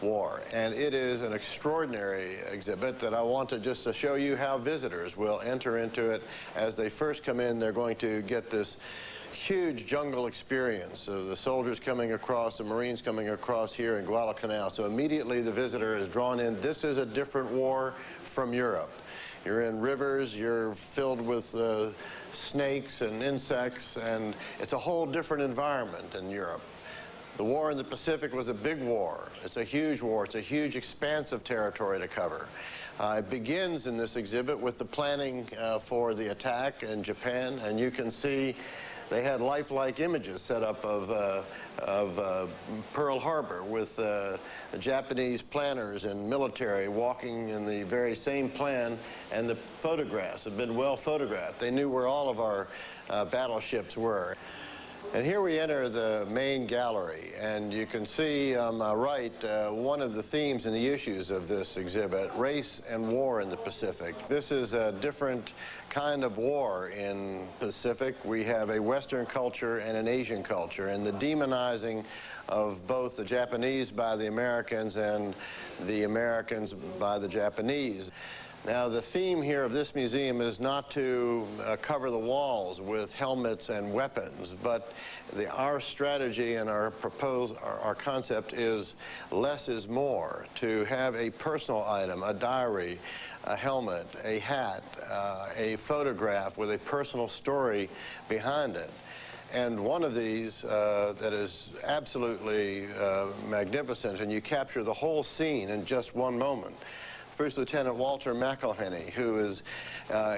War. And it is an extraordinary exhibit that I want to just show you how visitors will enter into it. As they first come in, they're going to get this huge jungle experience of the soldiers coming across, the Marines coming across here in Guadalcanal. So immediately the visitor is drawn in. This is a different war from Europe. You're in rivers, you're filled with snakes and insects, and it's a whole different environment in Europe. The war in the Pacific was a big war. It's a huge war. It's a huge expanse of territory to cover. It begins in this exhibit with the planning for the attack in Japan, and you can see they had lifelike images set up of Pearl Harbor with Japanese planners and military walking in the very same plan, and the photographs have been well photographed. They knew where all of our battleships were. And here we enter the main gallery, and you can see on my right one of the themes and the issues of this exhibit, race and war in the Pacific. This is a different kind of war in Pacific. We have a Western culture and an Asian culture, and the demonizing of both the Japanese by the Americans and the Americans by the Japanese. Now, the theme here of this museum is not to cover the walls with helmets and weapons, but our strategy and our concept is less is more, to have a personal item, a diary, a helmet, a hat, a photograph with a personal story behind it. And one of these that is absolutely magnificent, and you capture the whole scene in just one moment. First Lieutenant Walter McElhenney, who is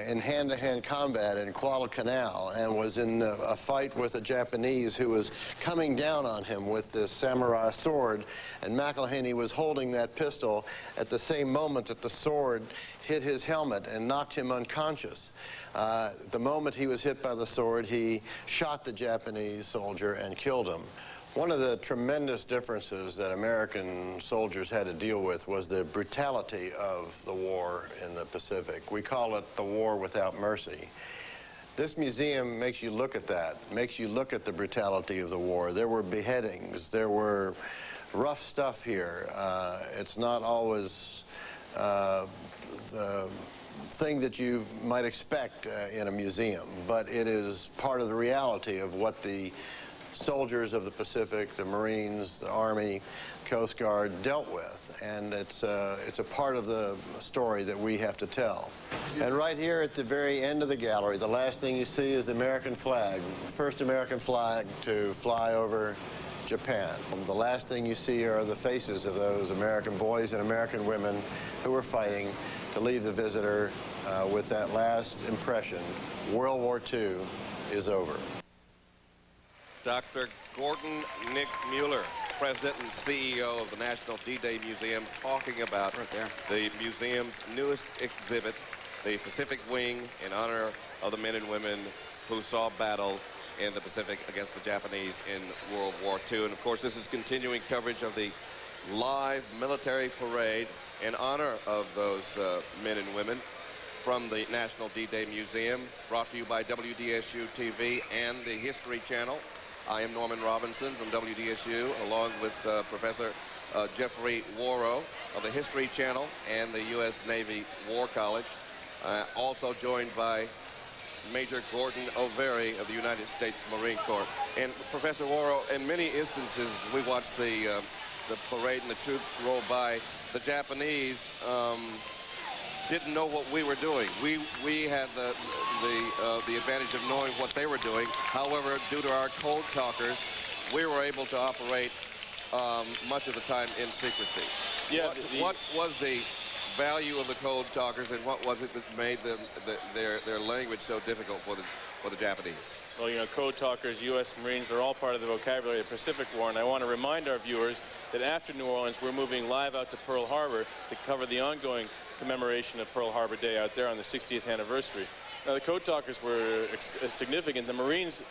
in hand-to-hand combat in Guadalcanal and was in a fight with a Japanese who was coming down on him with this samurai sword, and McElhenney was holding that pistol at the same moment that the sword hit his helmet and knocked him unconscious. The moment he was hit by the sword, he shot the Japanese soldier and killed him. One of the tremendous differences that American soldiers had to deal with was the brutality of the war in the Pacific. We call it the war without mercy. This museum makes you look at that, makes you look at the brutality of the war. There were beheadings, there were rough stuff here. It's not always the thing that you might expect in a museum, but it is part of the reality of what the soldiers of the Pacific, the Marines, the Army, Coast Guard dealt with, and it's a part of the story that we have to tell. And right here at the very end of the gallery, the last thing you see is the American flag, first American flag to fly over Japan. The last thing you see are the faces of those American boys and American women who were fighting to leave the visitor with that last impression: World War II is over. Dr. Gordon Nick Mueller, President and CEO of the National D-Day Museum, talking about the museum's newest exhibit, the Pacific Wing, in honor of the men and women who saw battle in the Pacific against the Japanese in World War II. And of course, this is continuing coverage of the live military parade in honor of those men and women from the National D-Day Museum, brought to you by WDSU-TV and the History Channel. I am Norman Robinson from WDSU, along with Professor Jeffrey Warrow of the History Channel and the U.S. Navy War College. Also joined by Major Gordon O'Veary of the United States Marine Corps. And Professor Warrow, in many instances, we watched the parade and the troops roll by. The Japanese didn't know what we were doing. We had the advantage of knowing what they were doing. However, due to our code talkers, we were able to operate much of the time in secrecy. Yeah, what was the value of the code talkers, and what was it that made their language so difficult for the Japanese? Well, you know, code talkers, U.S. Marines, they're all part of the vocabulary of the Pacific War, and I want to remind our viewers that after New Orleans, we're moving live out to Pearl Harbor to cover the ongoing commemoration of Pearl Harbor Day out there on the 60th anniversary. Now, the code talkers were significant. The Marines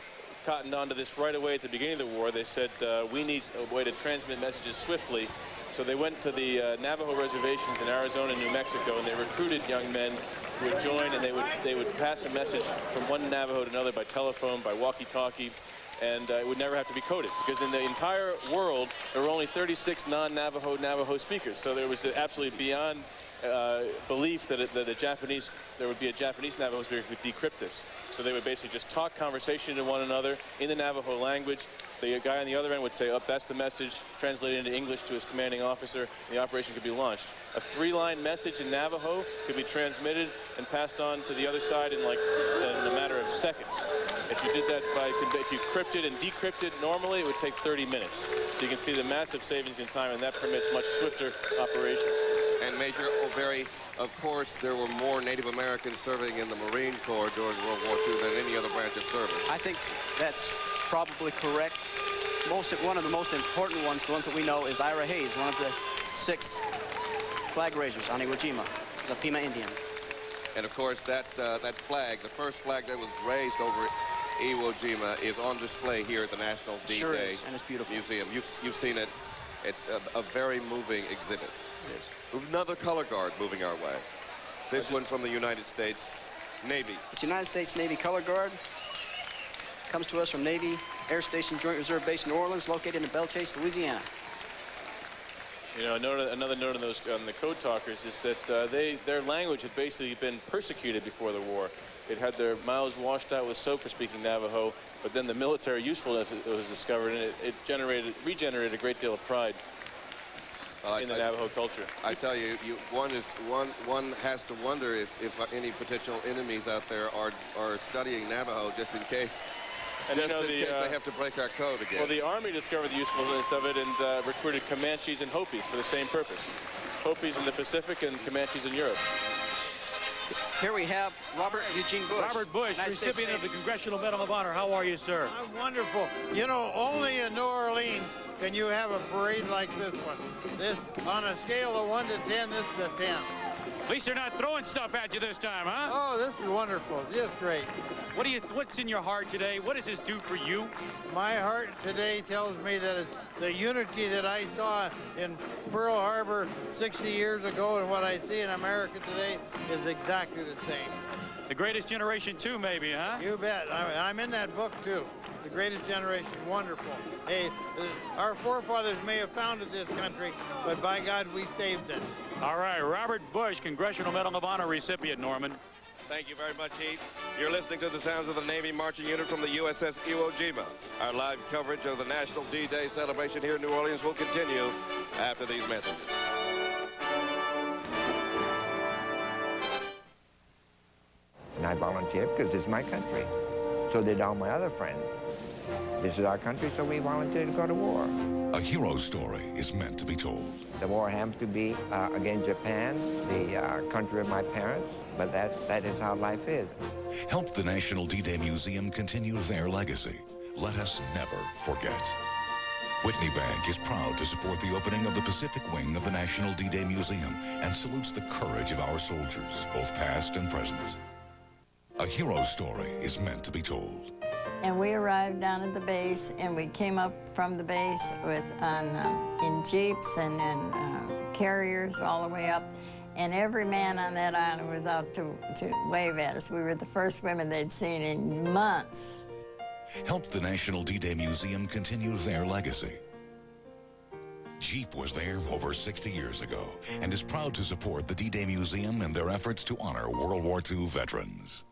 cottoned onto this right away at the beginning of the war. They said, we need a way to transmit messages swiftly. So they went to the Navajo reservations in Arizona and New Mexico, and they recruited young men who would join, and they would pass a message from one Navajo to another by telephone, by walkie-talkie, and it would never have to be coded, because in the entire world, there were only 36 non-Navajo speakers. So there was absolutely beyond belief that there would be a Japanese Navajo speaker who could decrypt this. So they would basically just talk conversation to one another in the Navajo language. The guy on the other end would say, oh, that's the message, translated into English to his commanding officer, and the operation could be launched. A 3-line message in Navajo could be transmitted and passed on to the other side in a matter of seconds. If you did that if you crypted and decrypted normally, it would take 30 minutes. So you can see the massive savings in time, and that permits much swifter operations. And Major O'Veary, of course, there were more Native Americans serving in the Marine Corps during World War II than any other branch of service. I think that's probably correct. One of the most important ones, the ones that we know, is Ira Hayes, one of the 6 flag raisers on Iwo Jima. He's a Pima Indian. And of course, that flag, the first flag that was raised over Iwo Jima, is on display here at the National D-Day Sure is, and it's beautiful. Museum. You've seen it. It's a very moving exhibit. It is. Another color guard moving our way. This one from the United States Navy. It's United States Navy Color Guard. Comes to us from Navy Air Station Joint Reserve Base, New Orleans, located in Belle Chasse, Louisiana. You know, another note on the code talkers is that their language had basically been persecuted before the war. It had their mouths washed out with soap for speaking Navajo, but then the military usefulness was discovered, and it regenerated a great deal of pride in the Navajo culture. I tell you, one has to wonder if any potential enemies out there are studying Navajo just in case. And just in case they have to break our code again. Well, the Army discovered the usefulness of it and recruited Comanches and Hopis for the same purpose. Hopis in the Pacific and Comanches in Europe. Here we have Robert Eugene Bush. Robert Bush, recipient of the Congressional Medal of Honor. How are you, sir? I'm wonderful. You know, only in New Orleans can you have a parade like this one. This, on a scale of 1 to 10, this is a 10. At least they're not throwing stuff at you this time, huh? Oh, this is wonderful. Just great. What's in your heart today? What does this do for you? My heart today tells me that it's the unity that I saw in Pearl Harbor 60 years ago and what I see in America today is exactly the same. The greatest generation, too, maybe, huh? You bet. I'm in that book, too. The greatest generation. Wonderful. Hey, our forefathers may have founded this country, but by God, we saved it. All right, Robert Bush, Congressional Medal of Honor recipient, Norman. Thank you very much, Heath. You're listening to the sounds of the Navy Marching Unit from the USS Iwo Jima. Our live coverage of the National D-Day celebration here in New Orleans will continue after these messages. And I volunteered because this is my country. So did all my other friends. This is our country, so we volunteered to go to war. A hero story is meant to be told. The war happened to be against Japan, the country of my parents, but that is how life is. Help the National D-Day Museum continue their legacy. Let us never forget. Whitney Bank is proud to support the opening of the Pacific Wing of the National D-Day Museum and salutes the courage of our soldiers, both past and present. A hero story is meant to be told. And we arrived down at the base, and we came up from the base in jeeps and in carriers all the way up. And every man on that island was out to wave at us. We were the first women they'd seen in months. Help the National D-Day Museum continue their legacy. Jeep was there over 60 years ago and is proud to support the D-Day Museum in their efforts to honor World War II veterans.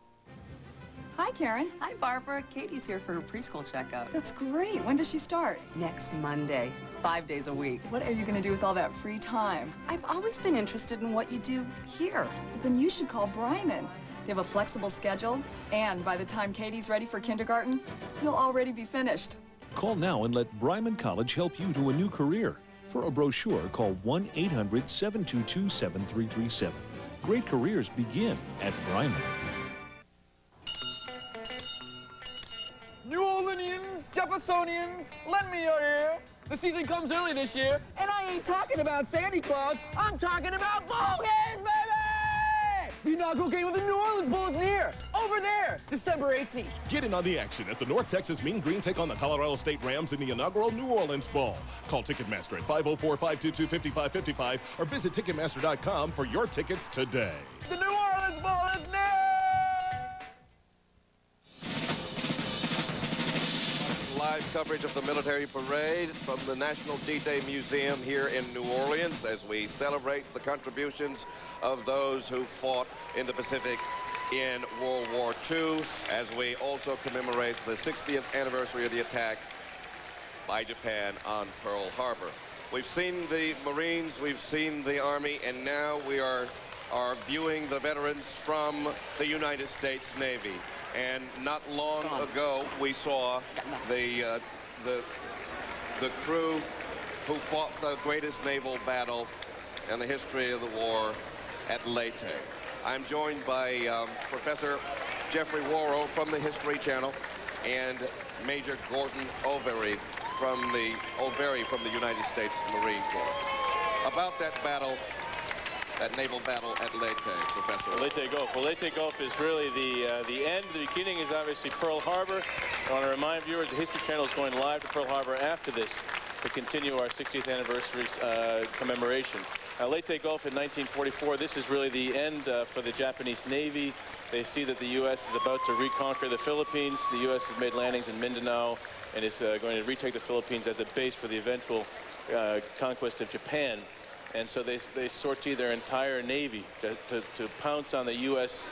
Hi, Karen. Hi, Barbara. Katie's here for her preschool checkup. That's great. When does she start? Next Monday, 5 days a week. What are you going to do with all that free time? I've always been interested in what you do here. Then you should call Bryman. They have a flexible schedule, and by the time Katie's ready for kindergarten, you'll already be finished. Call now and let Bryman College help you to a new career. For a brochure, call 1-800-722-7337. Great careers begin at Bryman. New Orleanians, Jeffersonians, lend me your ear. The season comes early this year, and I ain't talking about Santa Claus. I'm talking about bowl games, baby! The inaugural game of the New Orleans Bowl is near. Over there, December 18th. Get in on the action as the North Texas Mean Green take on the Colorado State Rams in the inaugural New Orleans Bowl. Call Ticketmaster at 504-522-5555 or visit Ticketmaster.com for your tickets today. The New Orleans Bowl is near! Live coverage of the military parade from the National D-Day Museum here in New Orleans as we celebrate the contributions of those who fought in the Pacific in World War II, as we also commemorate the 60th anniversary of the attack by Japan on Pearl Harbor. We've seen the Marines, we've seen the Army, and now we are viewing the veterans from the United States Navy. And not long ago, we saw the crew who fought the greatest naval battle in the history of the war at Leyte. I'm joined by Professor Jeffrey Warrow from the History Channel and Major Gordon Overy from the United States Marine Corps. About that battle, that naval battle at Leyte, Professor. Leyte Gulf. Well, Leyte Gulf is really the end. The beginning is obviously Pearl Harbor. I want to remind viewers the History Channel is going live to Pearl Harbor after this to continue our 60th anniversary commemoration. Leyte Gulf in 1944, this is really the end for the Japanese Navy. They see that the U.S. is about to reconquer the Philippines. The U.S. has made landings in Mindanao and is going to retake the Philippines as a base for the eventual conquest of Japan. And so they sortie their entire navy to pounce on the U.S.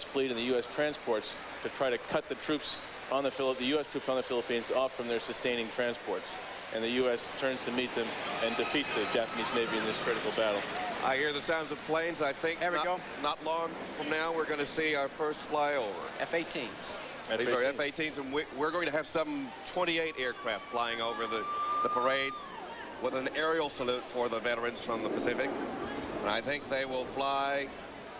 fleet and the U.S. transports to try to cut the troops on the U.S. troops on the Philippines off from their sustaining transports. And the U.S. turns to meet them and defeats the Japanese Navy in this critical battle. I hear the sounds of planes. I think not long from now we're going to see our first flyover. F-18s. These are F-18s, and we're going to have some 28 aircraft flying over the parade with an aerial salute for the veterans from the Pacific. And I think they will fly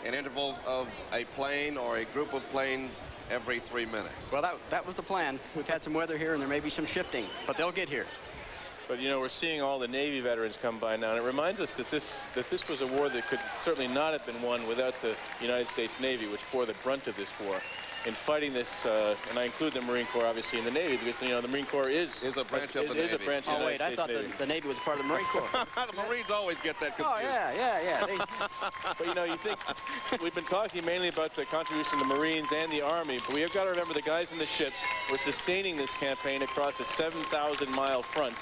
in intervals of a plane or a group of planes every 3 minutes. Well, that was the plan. We've had some weather here, and there may be some shifting, but they'll get here. But, you know, we're seeing all the Navy veterans come by now, and it reminds us that this was a war that could certainly not have been won without the United States Navy, which bore the brunt of this war. In fighting this, and I include the Marine Corps, obviously, in the Navy, because, you know, the Marine Corps is a branch of the Navy. Is a branch of the United States Navy. I thought the Navy was part of the Marine Corps. The Marines always get that confused. Oh, yeah. But, you know, you think we've been talking mainly about the contribution of the Marines and the Army, but we have got to remember the guys in the ships were sustaining this campaign across a 7,000-mile front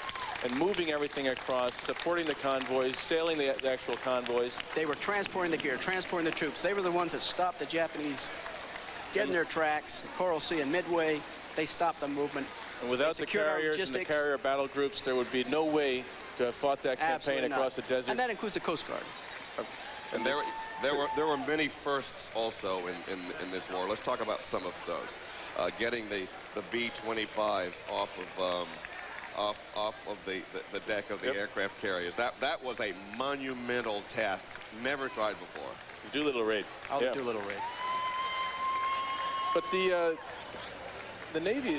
and moving everything across, supporting the convoys, sailing the actual convoys. They were transporting the gear, transporting the troops. They were the ones that stopped the Japanese dead in their tracks, Coral Sea and Midway. They stopped the movement. And without the carriers and the carrier battle groups, there would be no way to have fought that campaign across the desert. And that includes the Coast Guard. And there were many firsts also in this war. Let's talk about some of those. Getting the B-25s off of the deck of the aircraft carriers. That was a monumental task, never tried before. The Doolittle raid. The Doolittle raid. But the Navy,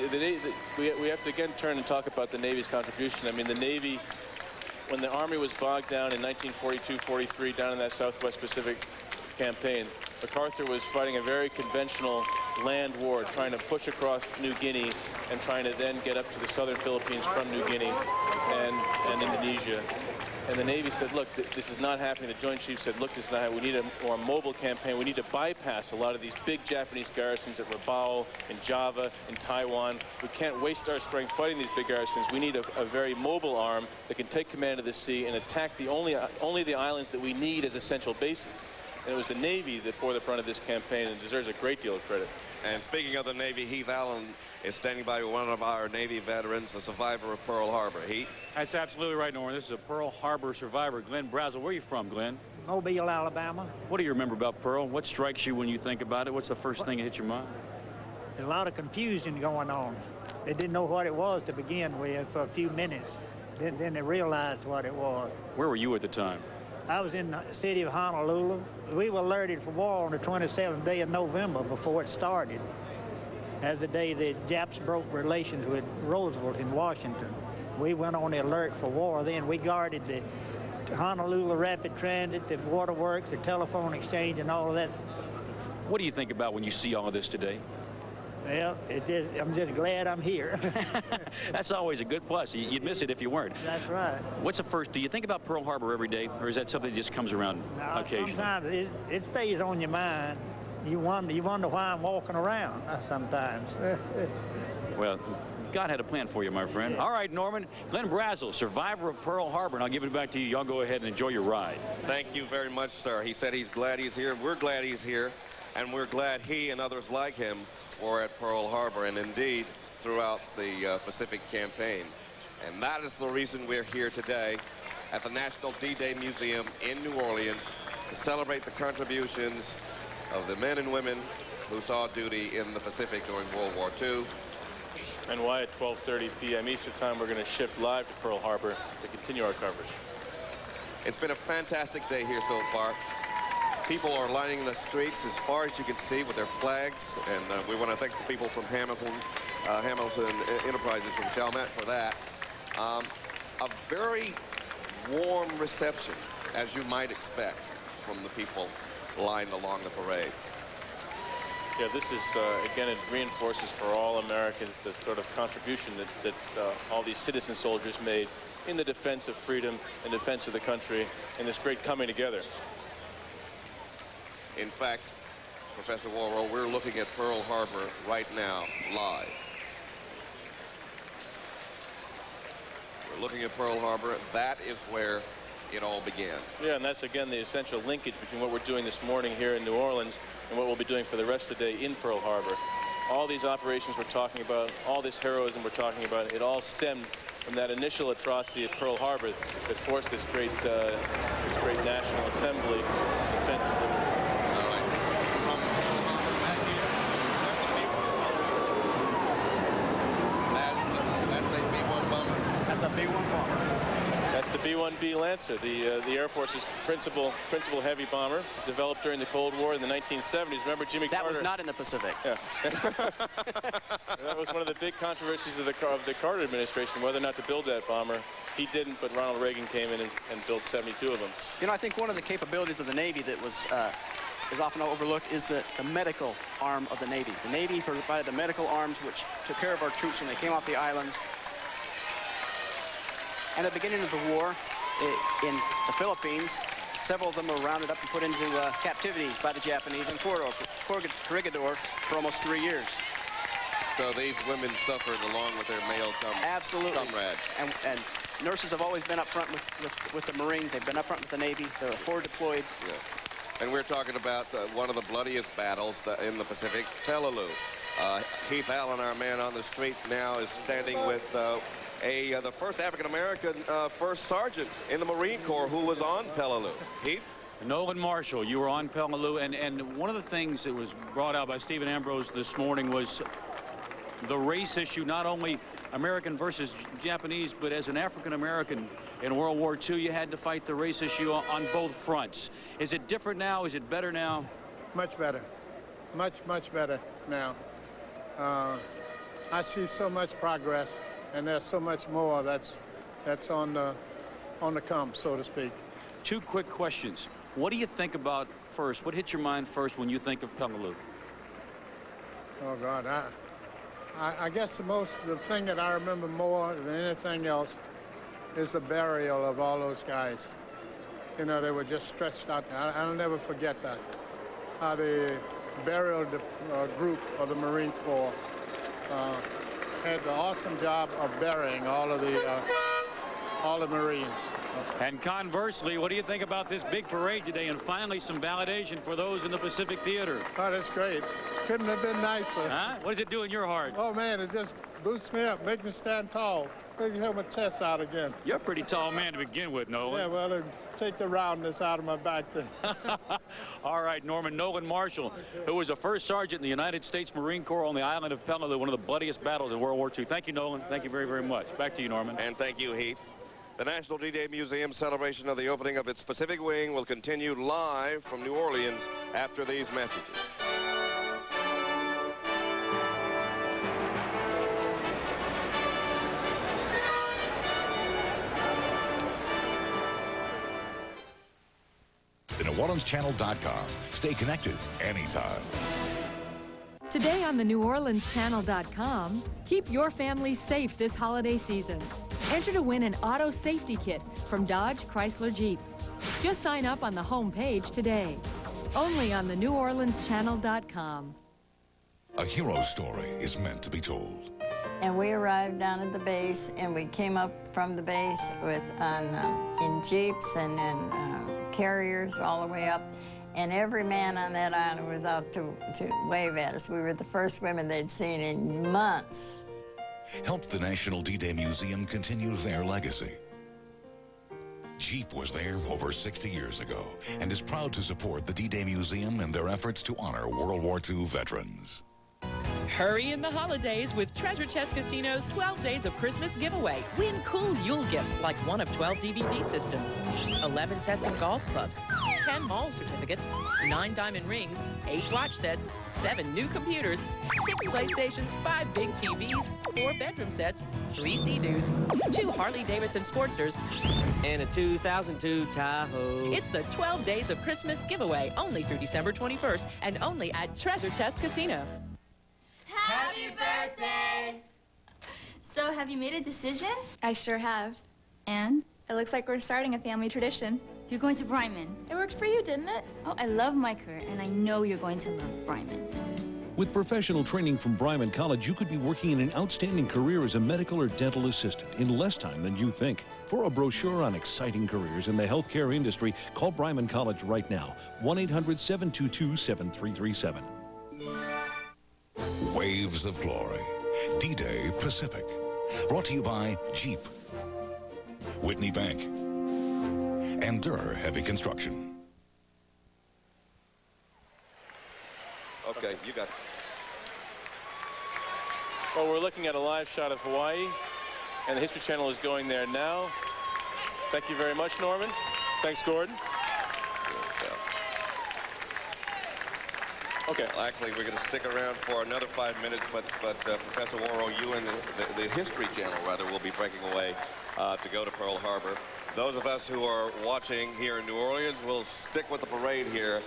we have to again turn and talk about the Navy's contribution. I mean, the Navy, when the Army was bogged down in 1942-43 down in that Southwest Pacific campaign, MacArthur was fighting a very conventional land war, trying to push across New Guinea and trying to then get up to the southern Philippines from New Guinea and Indonesia. And the Navy said, look, this is not happening. The Joint Chiefs said, look, this is not happening. We need a more mobile campaign. We need to bypass a lot of these big Japanese garrisons at Rabaul, in Java, in Taiwan. We can't waste our strength fighting these big garrisons. We need a very mobile arm that can take command of the sea and attack the only the islands that we need as essential bases. And it was the Navy that bore the brunt of this campaign and deserves a great deal of credit. And speaking of the Navy, Heath Allen is standing by one of our Navy veterans, a survivor of Pearl Harbor. Heath? That's absolutely right, Norman. This is a Pearl Harbor survivor, Glenn Brazel. Where are you from, Glenn? Mobile, Alabama. What do you remember about Pearl? What strikes you when you think about it? What's the first thing that hits your mind? There's a lot of confusion going on. They didn't know what it was to begin with for a few minutes. Then they realized what it was. Where were you at the time? I was in the city of Honolulu. We were alerted for war on the 27th day of November before it started. As the day the Japs broke relations with Roosevelt in Washington. We went on the alert for war. Then we guarded the Honolulu Rapid Transit, the waterworks, the telephone exchange, and all of that. What do you think about when you see all of this today? Well, I'm just glad I'm here. That's always a good plus. You'd miss it if you weren't. That's right. What's the first? Do you think about Pearl Harbor every day, or is that something that just comes around occasionally? Sometimes it stays on your mind. You wonder why I'm walking around sometimes. Well, God had a plan for you, my friend. All right, Norman. Glenn Brazel, survivor of Pearl Harbor, and I'll give it back to you. Y'all go ahead and enjoy your ride. Thank you very much, sir. He said he's glad he's here. We're glad he's here, and we're glad he and others like him were at Pearl Harbor, and indeed throughout the Pacific campaign. And that is the reason we're here today at the National D-Day Museum in New Orleans to celebrate the contributions of the men and women who saw duty in the Pacific during World War II. And why at 12:30 p.m. Eastern Time we're going to shift live to Pearl Harbor to continue our coverage. It's been a fantastic day here so far. People are lining the streets as far as you can see with their flags, and we want to thank the people from Hamilton Enterprises from Chalmette for that. A very warm reception, as you might expect, from the people lined along the parades. Yeah, this is, again, it reinforces for all Americans the sort of contribution that all these citizen soldiers made in the defense of freedom and defense of the country in this great coming together. In fact, Professor Walrow, we're looking at Pearl Harbor right now, live. We're looking at Pearl Harbor. That is where it all began. Yeah, and that's, again, the essential linkage between what we're doing this morning here in New Orleans and what we'll be doing for the rest of the day in Pearl Harbor. All these operations we're talking about, all this heroism we're talking about, it all stemmed from that initial atrocity at Pearl Harbor that forced this great National Assembly defense of liberty. That's a B-1 bomber. That's the B-1 B-1B Lancer, the Air Force's principal heavy bomber, developed during the Cold War in the 1970s. Remember Jimmy Carter? That was not in the Pacific. Yeah. That was one of the big controversies of the Carter administration, whether or not to build that bomber. He didn't, but Ronald Reagan came in and built 72 of them. You know, I think one of the capabilities of the Navy that was is often overlooked is the medical arm of the Navy. The Navy provided the medical arms which took care of our troops when they came off the islands. And at the beginning of the war in the Philippines, several of them were rounded up and put into captivity by the Japanese in Corregidor for almost 3 years. So these women suffered along with their male comrades. And nurses have always been up front with the Marines. They've been up front with the Navy. They're forward deployed. Yeah. And we're talking about one of the bloodiest battles in the Pacific, Peleliu. Heath Allen, our man on the street now, is standing with the first African-American first sergeant in the Marine Corps who was on Peleliu. Heath? Nolan Marshall, you were on Peleliu, and one of the things that was brought out by Stephen Ambrose this morning was the race issue, not only American versus Japanese, but as an African-American in World War II, you had to fight the race issue on both fronts. Is it different now? Is it better now? Much better. Much, much better now. I see so much progress, and there's so much more that's on the come, so to speak. 2 quick questions. What do you think about first? What hits your mind first when you think of Peleliu? Oh, God. I guess the thing that I remember more than anything else is the burial of all those guys. You know, they were just stretched out there. I'll never forget that. How the burial group of the Marine Corps had the awesome job of burying all the Marines. And conversely, what do you think about this big parade today and finally some validation for those in the Pacific Theater? Oh, that's great. Couldn't have been nicer. Huh? What does it do in your heart? Oh, man, it just boosts me up, makes me stand tall. Make me have my chest out again. You're a pretty tall man to begin with, Nolan. Yeah, well, take the roundness out of my back then. All right, Norman, Nolan Marshall, who was a first sergeant in the United States Marine Corps on the island of Peleliu, one of the bloodiest battles in World War II. Thank you, Nolan. Thank you very, very much. Back to you, Norman. And thank you, Heath. The National D-Day Museum celebration of the opening of its Pacific Wing will continue live from New Orleans after these messages. The NewOrleansChannel.com. Stay connected anytime. Today on the NewOrleansChannel.com, keep your family safe this holiday season. Enter to win an auto safety kit from Dodge Chrysler Jeep. Just sign up on the home page today. Only on the NewOrleansChannel.com. A hero story is meant to be told. And we arrived down at the base, and we came up from the base in jeeps and in carriers all the way up. And every man on that island was out to wave at us. We were the first women they'd seen in months. Help the National D-Day Museum continue their legacy. Jeep was there over 60 years ago and is proud to support the D-Day Museum in their efforts to honor World War II veterans. Hurry in the holidays with Treasure Chest Casino's 12 Days of Christmas giveaway. Win cool Yule gifts like one of 12 DVD systems, 11 sets of golf clubs, 10 mall certificates, 9 diamond rings, 8 watch sets, 7 new computers, 6 PlayStations, 5 big TVs, 4 bedroom sets, 3 Sea-Doos, 2 Harley-Davidson Sportsters, and a 2002 Tahoe. It's the 12 Days of Christmas giveaway only through December 21st and only at Treasure Chest Casino. Happy birthday! So, have you made a decision? I sure have. And? It looks like we're starting a family tradition. You're going to Bryman. It worked for you, didn't it? Oh, I love my career, and I know you're going to love Bryman. With professional training from Bryman College, you could be working in an outstanding career as a medical or dental assistant in less time than you think. For a brochure on exciting careers in the healthcare industry, call Bryman College right now. 1-800-722-7337. Waves of Glory. D-Day Pacific. Brought to you by Jeep, Whitney Bank, and Durr Heavy Construction. Okay, you got it. Well, we're looking at a live shot of Hawaii, and the History Channel is going there now. Thank you very much, Norman. Thanks, Gordon. Okay. Well, actually, we're going to stick around for another 5 minutes, but Professor Worrell, you and the History Channel, rather, will be breaking away to go to Pearl Harbor. Those of us who are watching here in New Orleans will stick with the parade here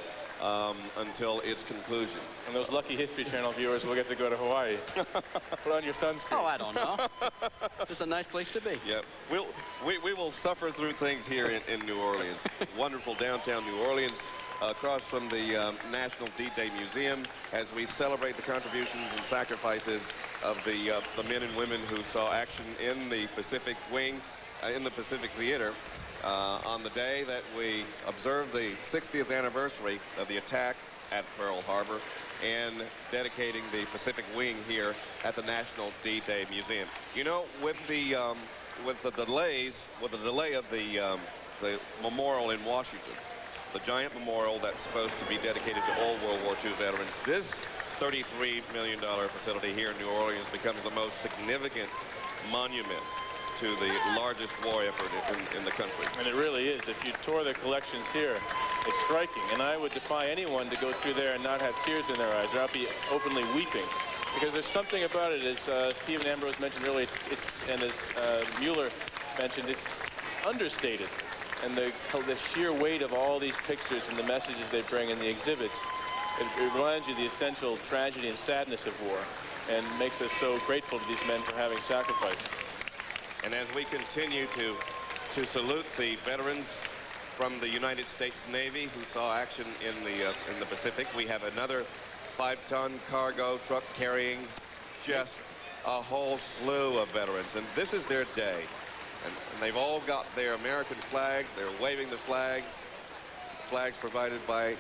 until its conclusion. And those lucky History Channel viewers will get to go to Hawaii. Put on your sunscreen. Oh, I don't know. It's a nice place to be. Yeah, we will suffer through things here in New Orleans. Wonderful downtown New Orleans, across from the National D-Day Museum, as we celebrate the contributions and sacrifices of the men and women who saw action in the Pacific Wing, in the Pacific Theater, on the day that we observe the 60th anniversary of the attack at Pearl Harbor, and dedicating the Pacific Wing here at the National D-Day Museum. You know, with the delay of the memorial in Washington, the giant memorial that's supposed to be dedicated to all World War II veterans, this $33 million facility here in New Orleans becomes the most significant monument to the largest war effort in the country. And it really is. If you tour the collections here, it's striking. And I would defy anyone to go through there and not have tears in their eyes, or not be openly weeping. Because there's something about it, as Stephen Ambrose mentioned earlier, and as Mueller mentioned, it's understated. And the sheer weight of all these pictures and the messages they bring in the exhibits, it reminds you of the essential tragedy and sadness of war, and makes us so grateful to these men for having sacrificed. And as we continue to salute the veterans from the United States Navy who saw action in the Pacific, we have another 5-ton cargo truck carrying just a whole slew of veterans, and this is their day. And they've all got their American flags. They're waving the flags provided by...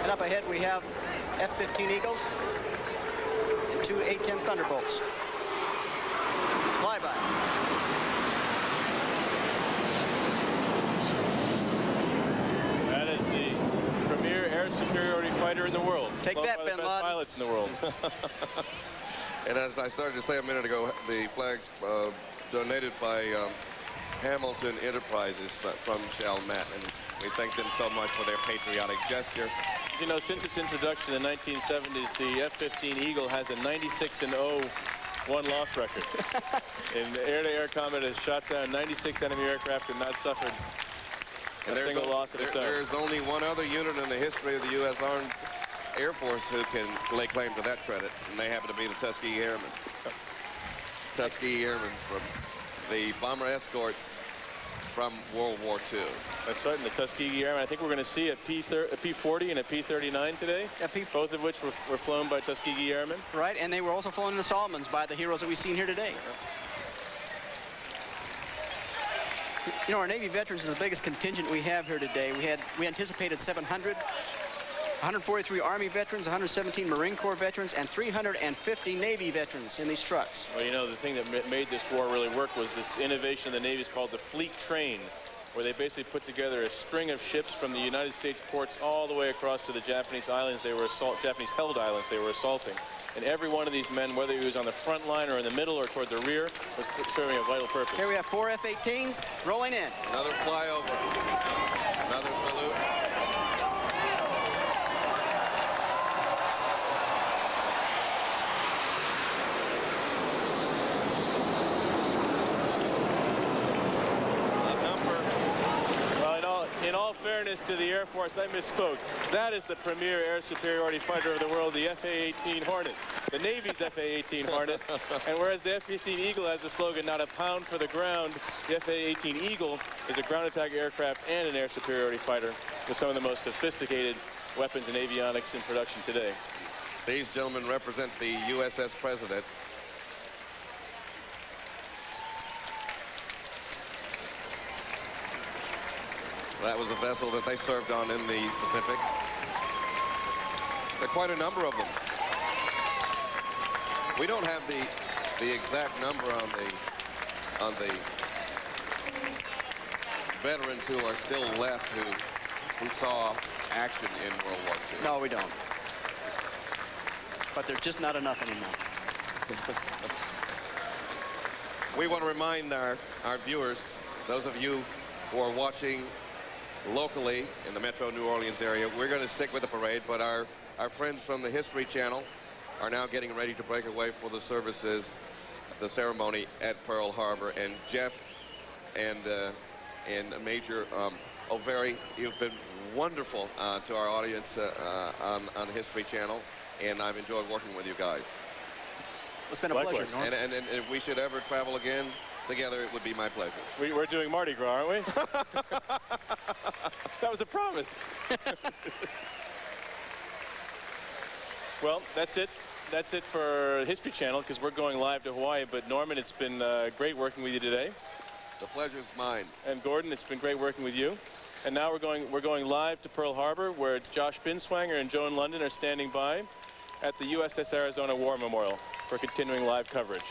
And up ahead we have F-15 Eagles and 2 A-10 Thunderbolts. Flyby. That is the premier air superiority fighter in the world. Take that, Ben Laden. Pilots in the world. And as I started to say a minute ago, the flags donated by Hamilton Enterprises from Chalmette, and we thank them so much for their patriotic gesture. You know, since its introduction in the 1970s, the F-15 Eagle has a 96-0 one-loss record. In air-to-air combat, has shot down 96 enemy aircraft and not suffered a single loss of its own. There's only one other unit in the history of the U.S. Armed Air Force who can lay claim to that credit, and they happen to be the Tuskegee Airmen. Tuskegee Airmen from the bomber escorts from World War II. That's right, and the Tuskegee Airmen. I think we're going to see a P-40 and a P-39 today, both of which were flown by Tuskegee Airmen. Right, and they were also flown in the Solomons by the heroes that we've seen here today. You know, our Navy veterans is the biggest contingent we have here today. We anticipated 700. 143 Army veterans, 117 Marine Corps veterans, and 350 Navy veterans in these trucks. Well, you know, the thing that made this war really work was this innovation of the Navy is called the Fleet Train, where they basically put together a string of ships from the United States ports all the way across to the Japanese islands Japanese-held islands they were assaulting. And every one of these men, whether he was on the front line or in the middle or toward the rear, was serving a vital purpose. Here we have 4 F-18s rolling in. Another flyover. Another salute. In all fairness to the Air Force, I misspoke. That is the premier air superiority fighter of the world, the FA-18 Hornet, the Navy's FA-18 Hornet. And whereas the F-15 Eagle has the slogan, not a pound for the ground, the FA-18 Eagle is a ground attack aircraft and an air superiority fighter with some of the most sophisticated weapons and avionics in production today. These gentlemen represent the USS President. That was a vessel that they served on in the Pacific. There are quite a number of them. We don't have the exact number on the veterans who are still left who saw action in World War II. No, we don't. But there's just not enough anymore. We want to remind our viewers, those of you who are watching locally in the Metro New Orleans area, we're going to stick with the parade, but our friends from the History Channel are now getting ready to break away for the services, the ceremony at Pearl Harbor. And Jeff and Major O'Very, you've been wonderful to our audience on the History Channel, and I've enjoyed working with you guys. It's been a pleasure, Norm. And if we should ever travel again together, it would be my pleasure. We're doing Mardi Gras, aren't we? That was a promise. Well, that's it. That's it for History Channel, because we're going live to Hawaii. But Norman, it's been great working with you today. The pleasure's mine. And Gordon, it's been great working with you. And now we're going live to Pearl Harbor, where Josh Binswanger and Joan London are standing by at the USS Arizona War Memorial for continuing live coverage.